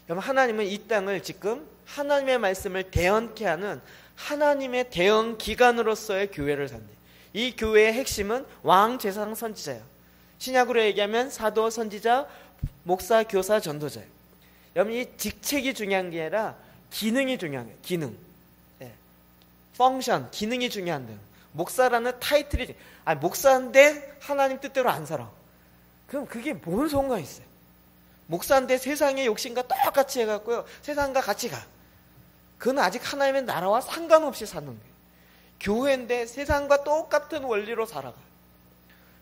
그럼 하나님은 이 땅을 지금 하나님의 말씀을 대언케 하는 하나님의 대언 기관으로서의 교회를 산대요. 이 교회의 핵심은 왕, 제사장, 선지자예요. 신약으로 얘기하면 사도, 선지자, 목사, 교사, 전도자예요. 여러분, 이 직책이 중요한 게 아니라 기능이 중요한 거예요. 기능. 펑션, 기능이 중요한 거예요. 목사라는 타이틀이, 목사인데 하나님 뜻대로 안 살아. 그럼 그게 뭔 소용가 있어요? 목사인데 세상의 욕심과 똑같이 해갖고요, 세상과 같이 가. 그건 아직 하나님의 나라와 상관없이 사는 거예요. 교회인데 세상과 똑같은 원리로 살아가.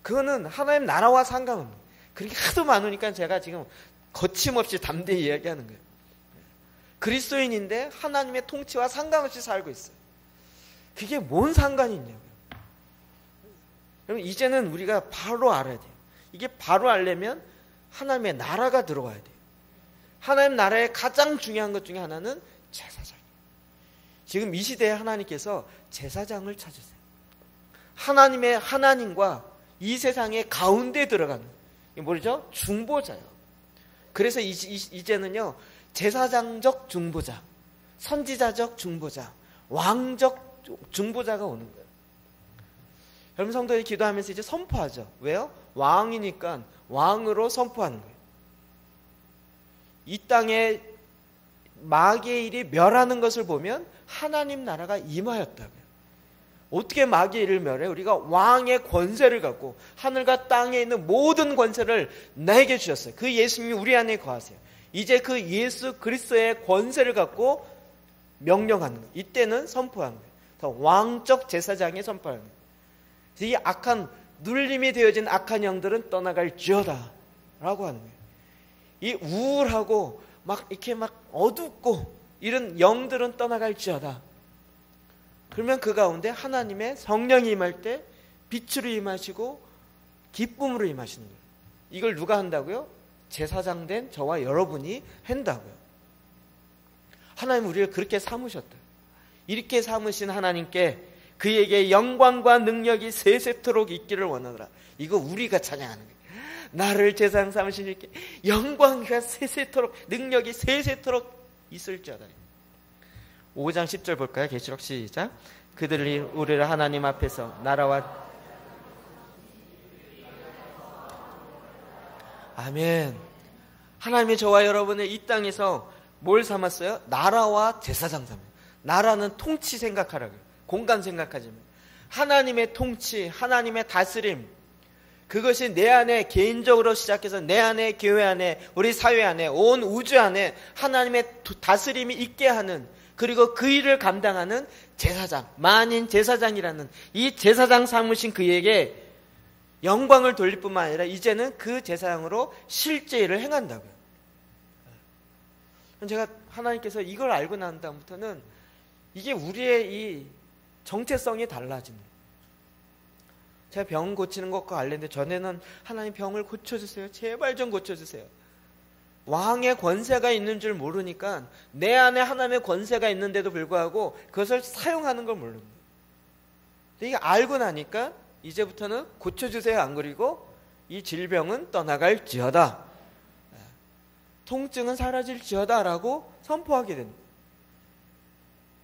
그거는 하나님 나라와 상관없는 거예요. 그렇게 하도 많으니까 제가 지금 거침없이 담대히 이야기하는 거예요. 그리스도인인데 하나님의 통치와 상관없이 살고 있어요. 그게 뭔 상관이 있냐고요. 여러분, 이제는 우리가 바로 알아야 돼요. 이게 바로 알려면 하나님의 나라가 들어와야 돼요. 하나님 나라의 가장 중요한 것 중에 하나는 제사장이에요. 지금 이 시대에 하나님께서 제사장을 찾으세요. 하나님과 이 세상의 가운데 들어가는, 이게 뭐죠? 중보자요. 그래서 이제는요, 제사장적 중보자, 선지자적 중보자, 왕적 중보자가 오는 거예요. 여러분, 성도들이 기도하면서 이제 선포하죠. 왜요? 왕이니까 왕으로 선포하는 거예요. 이 땅에 마귀의 일이 멸하는 것을 보면 하나님 나라가 임하였다고요. 어떻게 마귀의 일을 멸해? 우리가 왕의 권세를 갖고 하늘과 땅에 있는 모든 권세를 내게 주셨어요. 그 예수님이 우리 안에 거하세요. 이제 그 예수 그리스도의 권세를 갖고 명령하는 거예요. 이때는 선포하는 거예요. 더 왕적 제사장이 선포하는 거예요. 이 악한, 눌림이 되어진 악한 영들은 떠나갈지어다 라고 하는 거예요. 이 우울하고 막 이렇게 막 어둡고 이런 영들은 떠나갈지어다. 그러면 그 가운데 하나님의 성령이 임할 때 빛으로 임하시고 기쁨으로 임하시는 거예요. 이걸 누가 한다고요? 제사장 된 저와 여러분이 한다고요. 하나님 우리를 그렇게 삼으셨다. 이렇게 삼으신 하나님께 그에게 영광과 능력이 세세토록 있기를 원하노라. 이거 우리가 찬양하는 거예요. 나를 제사장 삼으신 이렇게 영광과 세세토록, 능력이 세세토록 있을지어다. 5장 10절 볼까요? 계시록 시작. 그들이 우리를 하나님 앞에서 나라와, 아멘. 하나님이 저와 여러분을 이 땅에서 뭘 삼았어요? 나라와 제사장 삼아요. 나라는 통치 생각하라고요. 공간 생각하지 마요. 하나님의 통치, 하나님의 다스림, 그것이 내 안에 개인적으로 시작해서 내 안에, 교회 안에, 우리 사회 안에, 온 우주 안에 하나님의 다스림이 있게 하는, 그리고 그 일을 감당하는 제사장, 만인 제사장이라는 이 제사장 삼으신 그에게 영광을 돌릴 뿐만 아니라 이제는 그 제사장으로 실제 일을 행한다고요. 제가 하나님께서 이걸 알고 난 다음부터는 이게 우리의 이 정체성이 달라집니다. 제가 병 고치는 것과 관련된, 전에는 하나님 병을 고쳐주세요, 제발 좀 고쳐주세요. 왕의 권세가 있는 줄 모르니까 내 안에 하나님의 권세가 있는데도 불구하고 그것을 사용하는 걸 모릅니다. 이게 알고 나니까 이제부터는 고쳐주세요 안 그리고 이 질병은 떠나갈지어다, 통증은 사라질지어다 라고 선포하게 됩니다.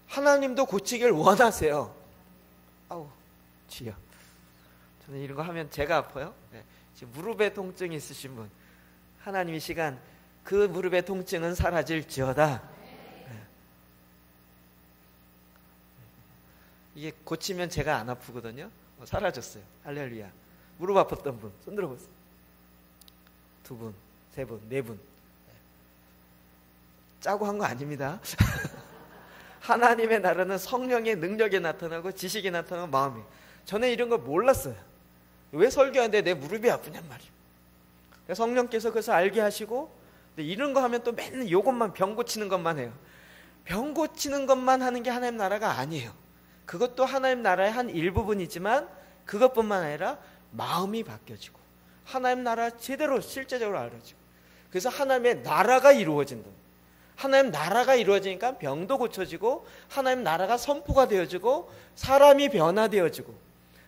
하나님도 고치길 원하세요. 아우 주여, 저는 이런 거 하면 제가 아파요. 지금 무릎에 통증이 있으신 분, 하나님 이 시간 그 무릎의 통증은 사라질지어다. 이게 고치면 제가 안 아프거든요. 사라졌어요. 할렐루야. 무릎 아팠던 분 손 들어보세요. 2분, 3분, 4분. 짜고 한 거 아닙니다. 하나님의 나라는 성령의 능력에 나타나고 지식이 나타나고 마음이. 저는 이런 걸 몰랐어요. 왜 설교하는데 내 무릎이 아프냔 말이에요. 성령께서 그것을 알게 하시고, 근데 이런 거 하면 또 맨날 이것만, 병 고치는 것만 해요. 병 고치는 것만 하는 게 하나님 나라가 아니에요. 그것도 하나님 나라의 한 일부분이지만 그것뿐만 아니라 마음이 바뀌어지고 하나님 나라 제대로 실제적으로 알아지고, 그래서 하나님의 나라가 이루어진다. 하나님 나라가 이루어지니까 병도 고쳐지고 하나님 나라가 선포가 되어지고 사람이 변화되어지고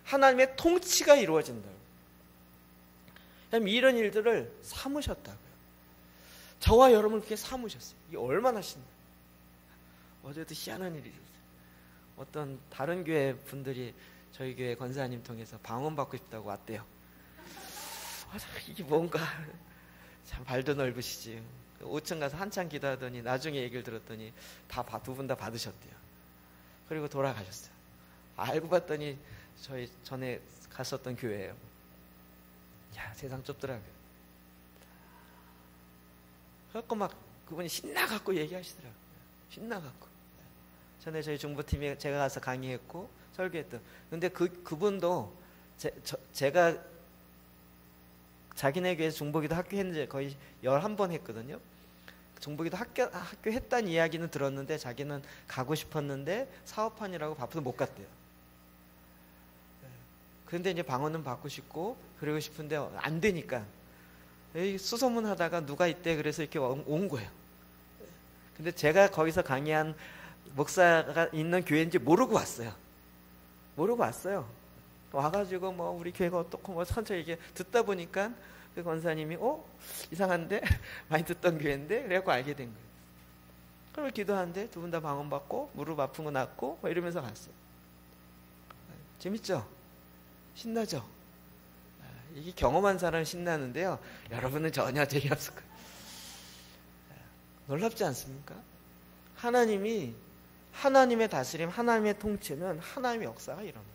하나님의 통치가 이루어진다. 이런 일들을 삼으셨다고요. 저와 여러분을 그렇게 삼으셨어요. 이게 얼마나 신나. 어제도 희한한 일이 있었어요. 어떤 다른 교회 분들이 저희 교회 권사님 통해서 방언 받고 싶다고 왔대요. 이게 뭔가 참 발도 넓으시지. 5층 가서 한참 기도하더니 나중에 얘기를 들었더니 두 분 다 받으셨대요. 그리고 돌아가셨어요. 알고 봤더니 저희 전에 갔었던 교회예요. 야, 세상 좁더라고요. 그래갖고 막 그분이 신나갖고 얘기하시더라고요. 신나갖고. 전에 저희 중보팀에 제가 가서 강의했고 설교했던. 근데 그분도 제가 자기네 교회에서 중보기도 학교 했는지 거의 11번 했거든요. 중보기도 학교 했다는 이야기는 들었는데 자기는 가고 싶었는데 사업하느라고 바빠서 못 갔대요. 그런데 이제 방언은 받고 싶고 그러고 싶은데 안 되니까 수소문 하다가 누가 있대 그래서 이렇게 온 거예요. 근데 제가 거기서 강의한 목사가 있는 교회인지 모르고 왔어요. 와가지고 뭐 우리 교회가 어떻고 뭐 천천히 이렇게 듣다 보니까 그 권사님이 이상한데 많이 듣던 교회인데 그래갖고 알게 된 거예요. 그걸 기도하는데 두 분 다 방언 받고 무릎 아픈 거 낫고 뭐 이러면서 갔어요. 재밌죠? 신나죠? 이게 경험한 사람은 신나는데요. 여러분은 전혀 재미없을 거예요. 놀랍지 않습니까? 하나님의 다스림, 하나님의 통치는 하나님의 역사가 일어나요.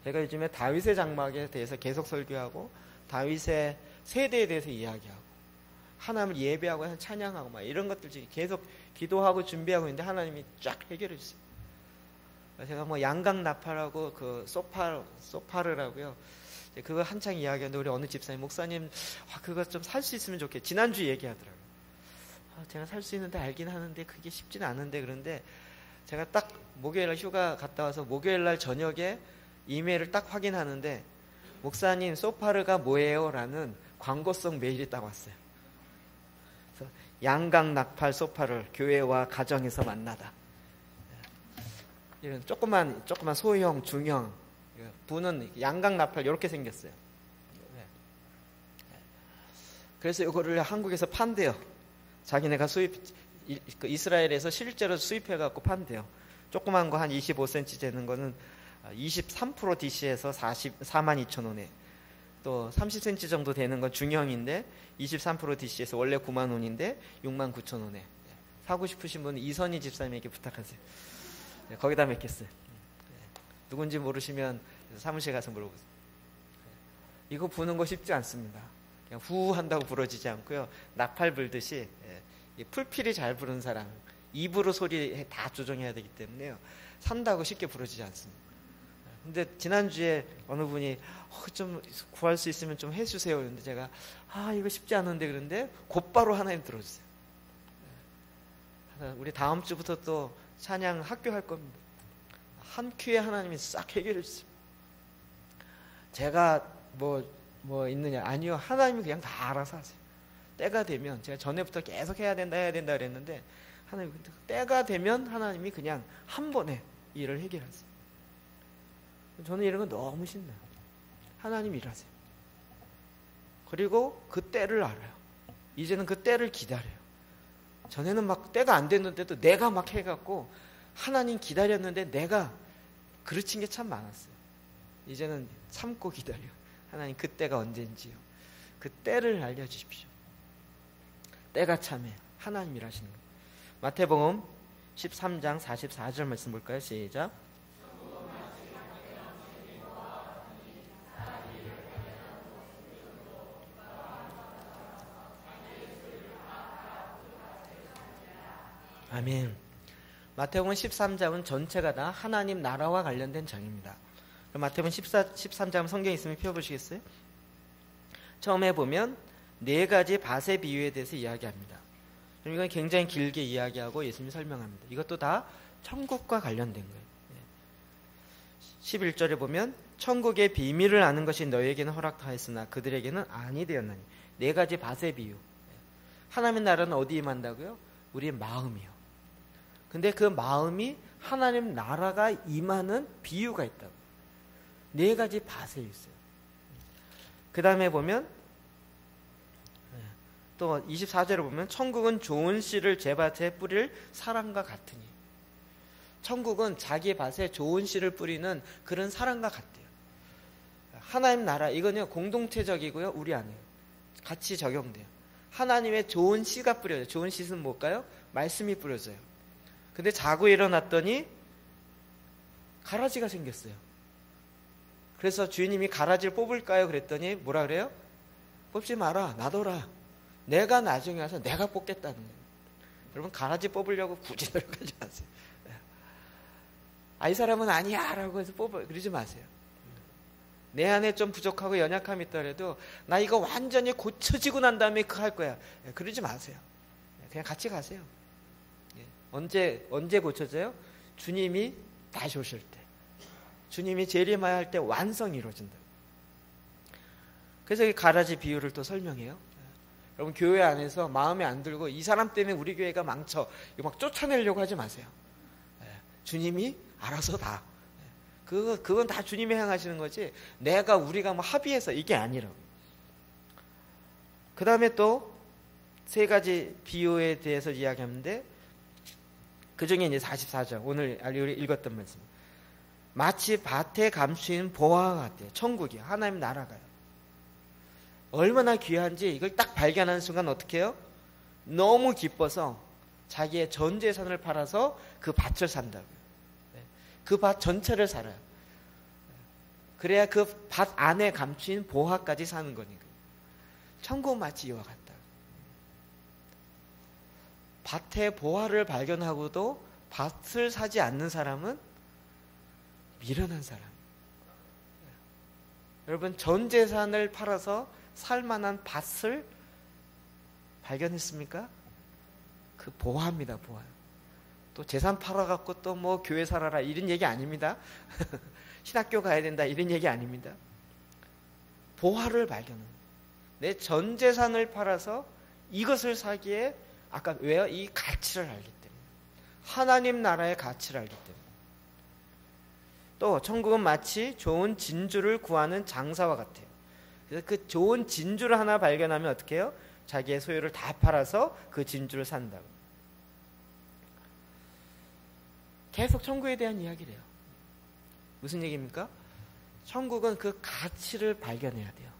제가 요즘에 다윗의 장막에 대해서 계속 설교하고 다윗의 세대에 대해서 이야기하고 하나님을 예배하고 찬양하고 막 이런 것들 계속 기도하고 준비하고 있는데 하나님이 쫙 해결해 주세요. 제가 뭐 양각 나팔하고 그 소파르라고요. 그거 한창 이야기하는데 우리 어느 집사님 목사님 그거 좀 살 수 있으면 좋겠어요. 지난주에 얘기하더라고요. 제가 살 수 있는데 알긴 하는데 그게 쉽지는 않은데 그런데 제가 딱 목요일날 휴가 갔다 와서 목요일날 저녁에 이메일을 딱 확인하는데 목사님 소파르가 뭐예요? 라는 광고성 메일이 딱 왔어요. 그래서 양각 나팔 소파를 교회와 가정에서 만나다. 이런 조그만 소형, 중형 부는 양각 나팔 이렇게 생겼어요. 그래서 이거를 한국에서 판대요. 자기네가 이스라엘에서 실제로 수입해갖고 판대요. 조그만 거 한 25cm 되는 거는 23% DC에서 42,000원에 또 30cm 정도 되는 건 중형인데 23% DC에서 원래 90,000원인데 69,000원에 사고 싶으신 분은 이선희 집사님에게 부탁하세요. 거기다 맺겠어요. 누군지 모르시면 사무실 가서 물어보세요. 이거 부는 거 쉽지 않습니다. 그냥 후 한다고 부러지지 않고요. 나팔 불듯이 풀필이 잘 부르는 사람 입으로 소리 다 조정해야 되기 때문에요. 산다고 쉽게 부러지지 않습니다. 근데 지난주에 어느 분이 좀 구할 수 있으면 좀 해주세요. 그런데 제가 이거 쉽지 않은데 그런데 곧바로 하나님 들어주세요. 우리 다음 주부터 또 찬양 학교 할 겁니다. 한 큐에 하나님이 싹 해결해 주세요. 제가 뭐 있느냐? 아니요. 하나님이 그냥 다 알아서 하세요. 때가 되면 제가 전에부터 계속 해야 된다 그랬는데 하나님 때가 되면 하나님이 그냥 한 번에 일을 해결하세요. 저는 이런 건 너무 신나요. 하나님 일하세요. 그리고 그 때를 알아요. 이제는 그 때를 기다려요. 전에는 막 때가 안 됐는데도 내가 막 해갖고 하나님 기다렸는데 내가 그르친 게 참 많았어요. 이제는 참고 기다려. 하나님 그 때가 언제인지요. 그 때를 알려주십시오. 때가 참해. 하나님 일하시는 거예요. 마태복음 13장 44절 말씀 볼까요? 시작. 아멘. 마태복음 13장은 전체가 다 하나님 나라와 관련된 장입니다. 마태복음 13장 성경에 있으면 펴보시겠어요? 처음에 보면 4가지 밭의 비유에 대해서 이야기합니다. 이건 굉장히 길게 이야기하고 예수님이 설명합니다. 이것도 다 천국과 관련된 거예요. 11절에 보면 천국의 비밀을 아는 것이 너희에게는 허락하였으나 그들에게는 아니 되었나니. 4가지 밭의 비유. 하나님의 나라는 어디에 임한다고요? 우리의 마음이요. 근데 그 마음이 하나님 나라가 임하는 비유가 있다고. 4가지 밭에 있어요. 그 다음에 보면 또 24절에 보면 천국은 좋은 씨를 제 밭에 뿌릴 사람과 같으니. 천국은 자기 밭에 좋은 씨를 뿌리는 그런 사람과 같대요. 하나님 나라, 이거는 공동체적이고요, 우리 안에 같이 적용돼요. 하나님의 좋은 씨가 뿌려져요. 좋은 씨는 뭘까요? 말씀이 뿌려져요. 근데 자고 일어났더니 가라지가 생겼어요. 그래서 주인님이 가라지를 뽑을까요? 그랬더니 뭐라 그래요? 뽑지 마라, 놔둬라. 내가 나중에 와서 내가 뽑겠다는 거예요. 여러분, 가라지 뽑으려고 굳이 노력하지 마세요. 이 사람은 아니야 라고 해서 그러지 마세요. 내 안에 좀 부족하고 연약함이 있더라도 나 이거 완전히 고쳐지고 난 다음에 그거 할 거야. 그러지 마세요. 그냥 같이 가세요. 언제 고쳐져요? 주님이 다시 오실 때. 주님이 재림할 때 완성이 이루어진다. 그래서 이 가라지 비유를 또 설명해요. 여러분, 교회 안에서 마음에 안 들고 이 사람 때문에 우리 교회가 망쳐, 이거 막 쫓아내려고 하지 마세요. 주님이 알아서 다. 그건 다 주님이 행하시는 거지, 우리가 뭐 합의해서 이게 아니라고. 그 다음에 또 세 가지 비유에 대해서 이야기하는데, 그 중에 이제 44절, 오늘 읽었던 말씀. 마치 밭에 감추인 보화와 같아요. 천국이, 하나님 나라가요. 얼마나 귀한지 이걸 딱 발견하는 순간 어떻게 해요? 너무 기뻐서 자기의 전 재산을 팔아서 그 밭을 산다고요. 그 밭 전체를 살아요. 그래야 그 밭 안에 감추인 보화까지 사는 거니까. 천국 마치 이와 같다. 밭에 보화를 발견하고도 밭을 사지 않는 사람은 미련한 사람. 여러분, 전 재산을 팔아서 살만한 밭을 발견했습니까? 그 보화입니다, 보화. 또 재산 팔아갖고 또 뭐 교회 살아라 이런 얘기 아닙니다. 신학교 가야 된다 이런 얘기 아닙니다. 보화를 발견합니다. 내 전 재산을 팔아서 이것을 사기에, 아까 왜요? 이 가치를 알기 때문에. 하나님 나라의 가치를 알기 때문에. 또 천국은 마치 좋은 진주를 구하는 장사와 같아요. 그래서 그 좋은 진주를 하나 발견하면 어떻게 해요? 자기의 소유를 다 팔아서 그 진주를 산다고. 계속 천국에 대한 이야기를 해요. 무슨 얘기입니까? 천국은 그 가치를 발견해야 돼요.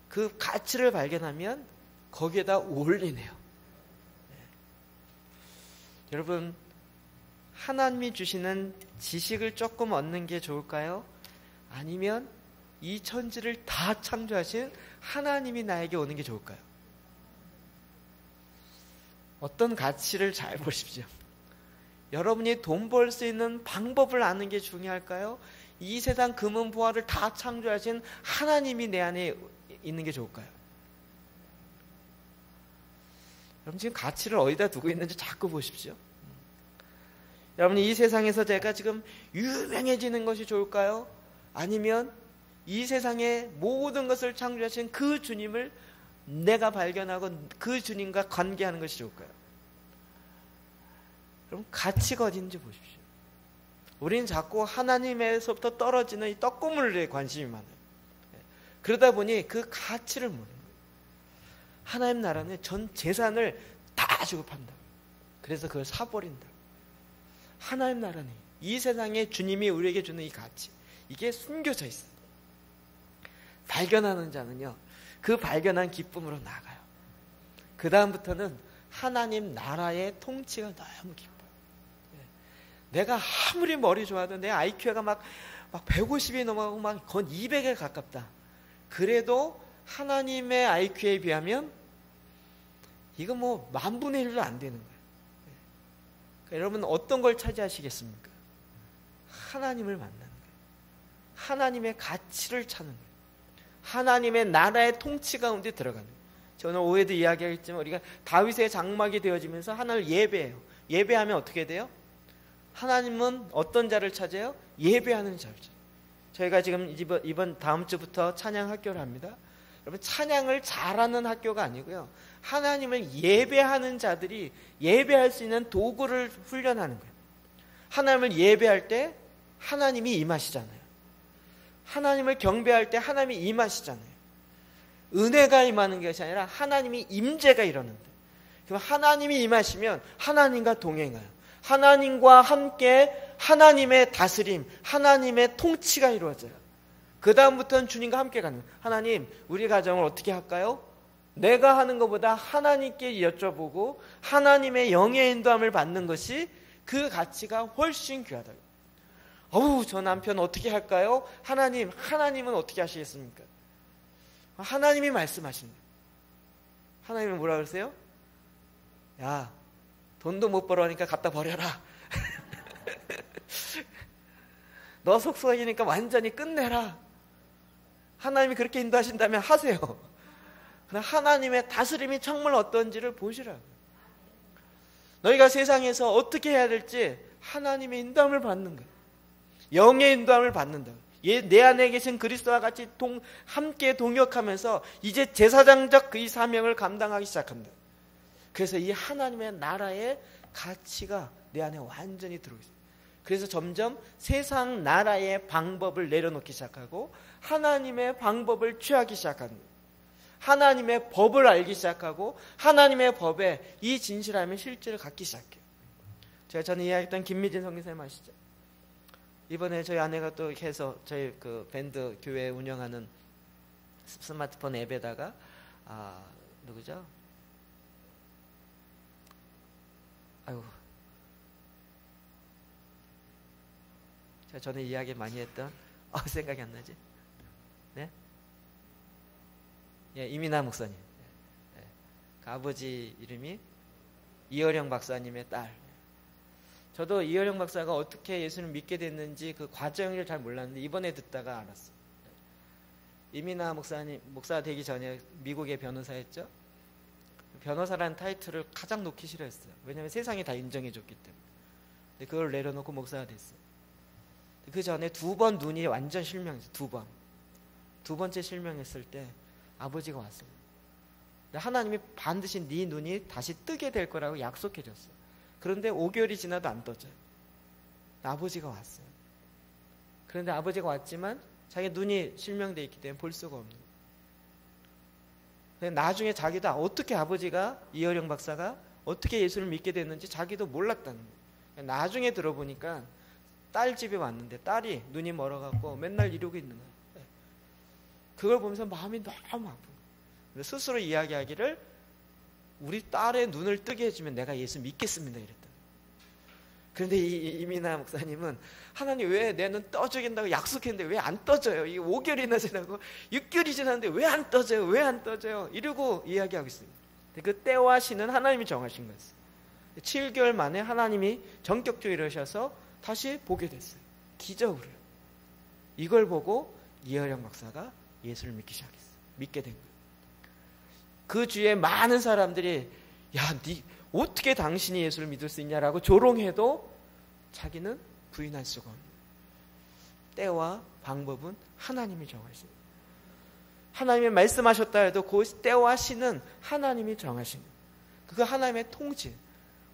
그 가치를 발견하면 거기에다 올리네요. 여러분, 하나님이 주시는 지식을 조금 얻는 게 좋을까요? 아니면 이 천지를 다 창조하신 하나님이 나에게 오는 게 좋을까요? 어떤 가치를 잘 보십시오. 여러분이 돈 벌 수 있는 방법을 아는 게 중요할까요? 이 세상 금은 보화를 다 창조하신 하나님이 내 안에 있는 게 좋을까요? 여러분, 지금 가치를 어디다 두고 있는지 자꾸 보십시오. 여러분, 이 세상에서 제가 지금 유명해지는 것이 좋을까요? 아니면 이 세상의 모든 것을 창조하신 그 주님을 내가 발견하고 그 주님과 관계하는 것이 좋을까요? 그럼 가치가 어딘지 보십시오. 우리는 자꾸 하나님에서부터 떨어지는 이 떡고물에 관심이 많아요. 그러다 보니 그 가치를 모르는 거예요. 하나님 나라는 전 재산을 다 주고 판다. 그래서 그걸 사버린다. 하나님 나라는 이 세상에 주님이 우리에게 주는 이 가치, 이게 숨겨져 있어요. 발견하는 자는요, 그 발견한 기쁨으로 나가요. 그 다음부터는 하나님 나라의 통치가 너무 기뻐요. 내가 아무리 머리 좋아도 내 IQ가 막 150이 넘어가고 막 건 200에 가깝다. 그래도 하나님의 IQ에 비하면 이거 뭐 10,000분의 1도 안 되는 거예요. 그러니까 여러분, 어떤 걸 차지하시겠습니까? 하나님을 만나는 거예요. 하나님의 가치를 찾는 거예요. 하나님의 나라의 통치 가운데 들어가는 거예요. 저는 오해도 이야기했지만 우리가 다윗의 장막이 되어지면서 하나님을 예배해요. 예배하면 어떻게 돼요? 하나님은 어떤 자를 찾아요? 예배하는 자를 찾아요. 저희가 지금 이번 다음 주부터 찬양 학교를 합니다. 여러분, 찬양을 잘하는 학교가 아니고요, 하나님을 예배하는 자들이 예배할 수 있는 도구를 훈련하는 거예요. 하나님을 예배할 때 하나님이 임하시잖아요. 하나님을 경배할 때 하나님이 임하시잖아요. 은혜가 임하는 것이 아니라 하나님이 임재가 일어난다. 그럼 하나님이 임하시면 하나님과 동행해요. 하나님과 함께 하나님의 다스림, 하나님의 통치가 이루어져요. 그 다음부터는 주님과 함께 가는 거예요. 하나님, 우리 가정을 어떻게 할까요? 내가 하는 것보다 하나님께 여쭤보고 하나님의 영의 인도함을 받는 것이 그 가치가 훨씬 귀하다. 어우, 저 남편 어떻게 할까요? 하나님은 어떻게 하시겠습니까? 하나님이 말씀하십니다. 하나님은 뭐라 그러세요? 야, 돈도 못 벌어니까 갖다 버려라. 너 속썩이니까 완전히 끝내라. 하나님이 그렇게 인도하신다면 하세요. 그러나 하나님의 다스림이 정말 어떤지를 보시라고. 너희가 세상에서 어떻게 해야 될지 하나님의 인도함을 받는 거예요. 영의 인도함을 받는다. 내 안에 계신 그리스도와 같이 함께 동역하면서 이제 제사장적 이 사명을 감당하기 시작한다. 그래서 이 하나님의 나라의 가치가 내 안에 완전히 들어있어요. 그래서 점점 세상 나라의 방법을 내려놓기 시작하고 하나님의 방법을 취하기 시작하는 거예요. 하나님의 법을 알기 시작하고 하나님의 법에 이 진실함의 실제를 갖기 시작해요. 제가 전에 이야기했던 김미진 선교사님 아시죠? 이번에 저희 아내가 또 해서 저희 그 밴드 교회 운영하는 스마트폰 앱에다가 누구죠? 아이고, 제가 전에 이야기 많이 했던 생각이 안 나지? 네? 예, 이민아 목사님. 예, 그 아버지 이름이 이어령 박사님의 딸. 저도 이어령 박사가 어떻게 예수를 믿게 됐는지 그 과정을 잘 몰랐는데 이번에 듣다가 알았어요. 이민아 목사가 되기 전에 미국의 변호사였죠. 변호사라는 타이틀을 가장 놓기 싫어했어요. 왜냐하면 세상이 다 인정해줬기 때문에. 근데 그걸 내려놓고 목사가 됐어요. 그 전에 2번 눈이 완전 실명했어요. 2번. 두 번째 실명했을 때 아버지가 왔어요. 하나님이 반드시 네 눈이 다시 뜨게 될 거라고 약속해 줬어요. 그런데 5개월이 지나도 안 떠져요. 아버지가 왔어요. 그런데 아버지가 왔지만 자기 눈이 실명되어 있기 때문에 볼 수가 없는 거예요. 나중에 자기도 어떻게 아버지가 이어령 박사가 어떻게 예수를 믿게 됐는지 자기도 몰랐다는 거예요. 나중에 들어보니까 딸 집에 왔는데 딸이 눈이 멀어갖고 맨날 이러고 있는 거예요. 그걸 보면서 마음이 너무 아픈 거예요. 스스로 이야기하기를 우리 딸의 눈을 뜨게 해주면 내가 예수 믿겠습니다 이랬다. 그런데 이민아 목사님은 하나님 왜 내 눈 떠주겠다고 약속했는데 왜 안 떠져요? 이게 5개월이나 지나고 6개월이 지났는데 왜 안 떠져요? 왜 안 떠져요? 이러고 이야기하고 있습니다. 그 때와 시는 하나님이 정하신 거였어요. 7개월 만에 하나님이 전격적으로 이러셔서 다시 보게 됐어요. 기적으로요. 이걸 보고 이어령 박사가 예수를 믿게 된 거예요. 그 주위에 많은 사람들이 어떻게 당신이 예수를 믿을 수 있냐라고 조롱해도 자기는 부인할 수가 없는 거예요. 때와 방법은 하나님이 정하신 거예요. 하나님이 말씀하셨다 해도 그 때와 시는 하나님이 정하신 거예요. 그 하나님의 통치.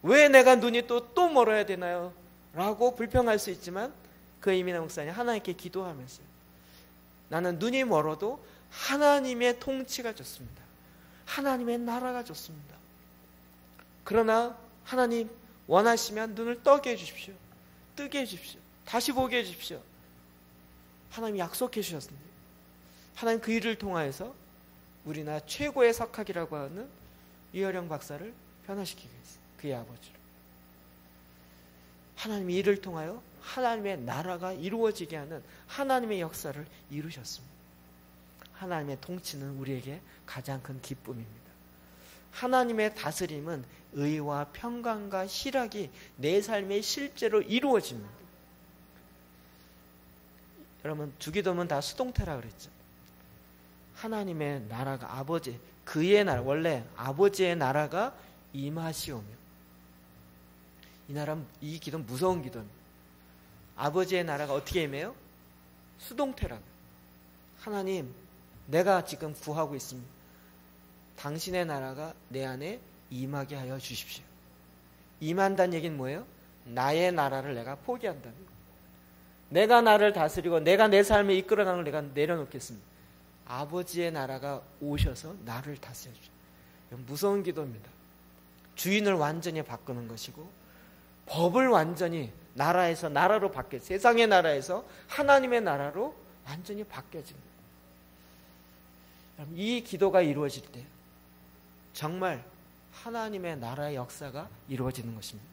왜 내가 눈이 또 멀어야 되나요? 라고 불평할 수 있지만 그 이민아 목사님 하나님께 기도하면서 나는 눈이 멀어도 하나님의 통치가 좋습니다. 하나님의 나라가 좋습니다. 그러나 하나님 원하시면 눈을 뜨게 해주십시오. 다시 보게 해주십시오. 하나님이 약속해 주셨습니다. 하나님 그 일을 통하여서 우리나라 최고의 석학이라고 하는 이어령 박사를 변화시키게 했어요. 그의 아버지를. 하나님이 이를 통하여 하나님의 나라가 이루어지게 하는 하나님의 역사를 이루셨습니다. 하나님의 통치는 우리에게 가장 큰 기쁨입니다. 하나님의 다스림은 의와 평강과 희락이 내 삶에 실제로 이루어집니다. 여러분 주기도문 다 수동태라 그랬죠. 하나님의 나라가 그의 나라, 원래 아버지의 나라가 임하시오며 이 기도는 무서운 기도입니다. 아버지의 나라가 어떻게 임해요? 수동태라고요. 하나님 내가 지금 구하고 있습니다. 당신의 나라가 내 안에 임하게 하여 주십시오. 임한다는 얘기는 뭐예요? 나의 나라를 내가 포기한다는 거예요. 내가 나를 다스리고 내가 내 삶을 이끌어가는 걸 내가 내려놓겠습니다. 아버지의 나라가 오셔서 나를 다스려 주십시오. 무서운 기도입니다. 주인을 완전히 바꾸는 것이고 법을 완전히 나라에서 나라로 바뀌어, 세상의 나라에서 하나님의 나라로 완전히 바뀌어집니다. 이 기도가 이루어질 때 정말 하나님의 나라의 역사가 이루어지는 것입니다.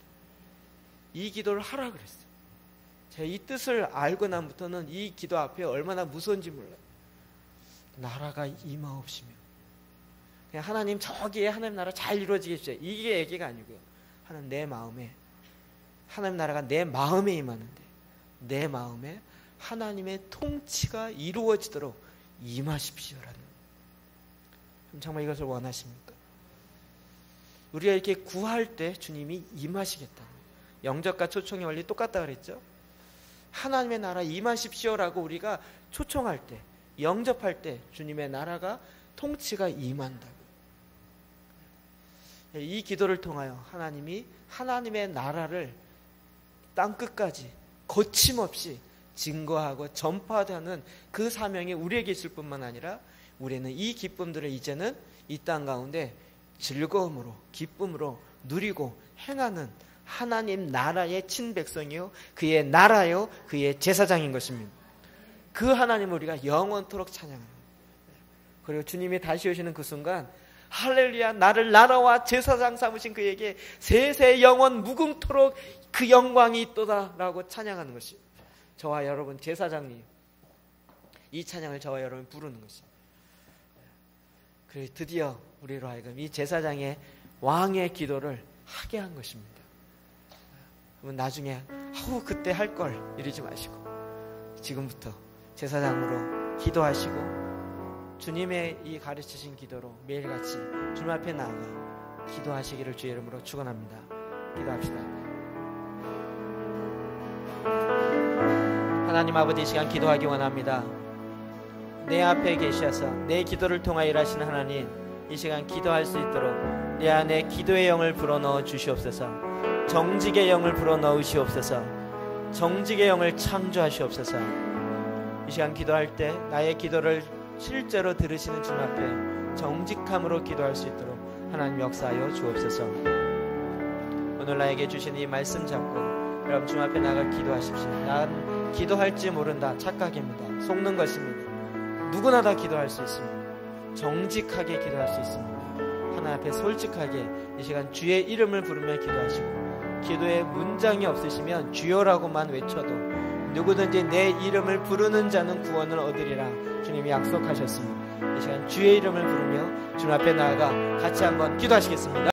이 기도를 하라 그랬어요. 제가 이 뜻을 알고 난부터는 이 기도 앞에 얼마나 무서운지 몰라요. 나라가 임하옵시며, 그냥 하나님 저기에 하나님 나라 잘 이루어지게 해주세요, 이게 얘기가 아니고요. 하나님 내 마음에, 하나님 나라가 내 마음에 임하는데 내 마음에 하나님의 통치가 이루어지도록 임하십시오라는, 정말 이것을 원하십니까? 우리가 이렇게 구할 때 주님이 임하시겠다. 영접과 초청의 원리 똑같다 그랬죠? 하나님의 나라 임하십시오라고 우리가 초청할 때, 영접할 때 주님의 나라가, 통치가 임한다고. 이 기도를 통하여 하나님이 하나님의 나라를 땅끝까지 거침없이 증거하고 전파하는 그 사명이 우리에게 있을 뿐만 아니라 우리는 이 기쁨들을 이제는 이 땅 가운데 즐거움으로, 기쁨으로 누리고 행하는 하나님 나라의 친백성이요, 그의 나라요, 그의 제사장인 것입니다. 그 하나님을 우리가 영원토록 찬양합니다. 그리고 주님이 다시 오시는 그 순간 할렐루야, 나를 나라와 제사장 삼으신 그에게 세세 영원 무궁토록 그 영광이 있도다 라고 찬양하는 것이, 저와 여러분 제사장님, 이 찬양을 저와 여러분 부르는 것입니다. 그래서 드디어 우리로 하여금 이 제사장의 왕의 기도를 하게 한 것입니다. 그러면 나중에 그때 할 걸 이러지 마시고 지금부터 제사장으로 기도하시고 주님의 이 가르치신 기도로 매일같이 주님 앞에 나아가 기도하시기를 주의 이름으로 축원합니다. 기도합시다. 하나님 아버지, 이 시간 기도하기 원합니다. 내 앞에 계셔서 내 기도를 통하여 일하시는 하나님, 이 시간 기도할 수 있도록 내 안에 기도의 영을 불어넣어 주시옵소서. 정직의 영을 불어넣으시옵소서. 정직의 영을 창조하시옵소서. 이 시간 기도할 때 나의 기도를 실제로 들으시는 주님 앞에 정직함으로 기도할 수 있도록 하나님 역사하여 주옵소서. 오늘 나에게 주신 이 말씀 잡고 여러분 주님 앞에 나가 기도하십시오. 난 기도할지 모른다 착각입니다. 속는 것입니다. 누구나 다 기도할 수 있습니다. 정직하게 기도할 수 있습니다. 하나님 앞에 솔직하게 이 시간 주의 이름을 부르며 기도하시고, 기도에 문장이 없으시면 주여라고만 외쳐도 누구든지 내 이름을 부르는 자는 구원을 얻으리라 주님이 약속하셨습니다. 이 시간 주의 이름을 부르며 주님 앞에 나아가 같이 한번 기도하시겠습니다.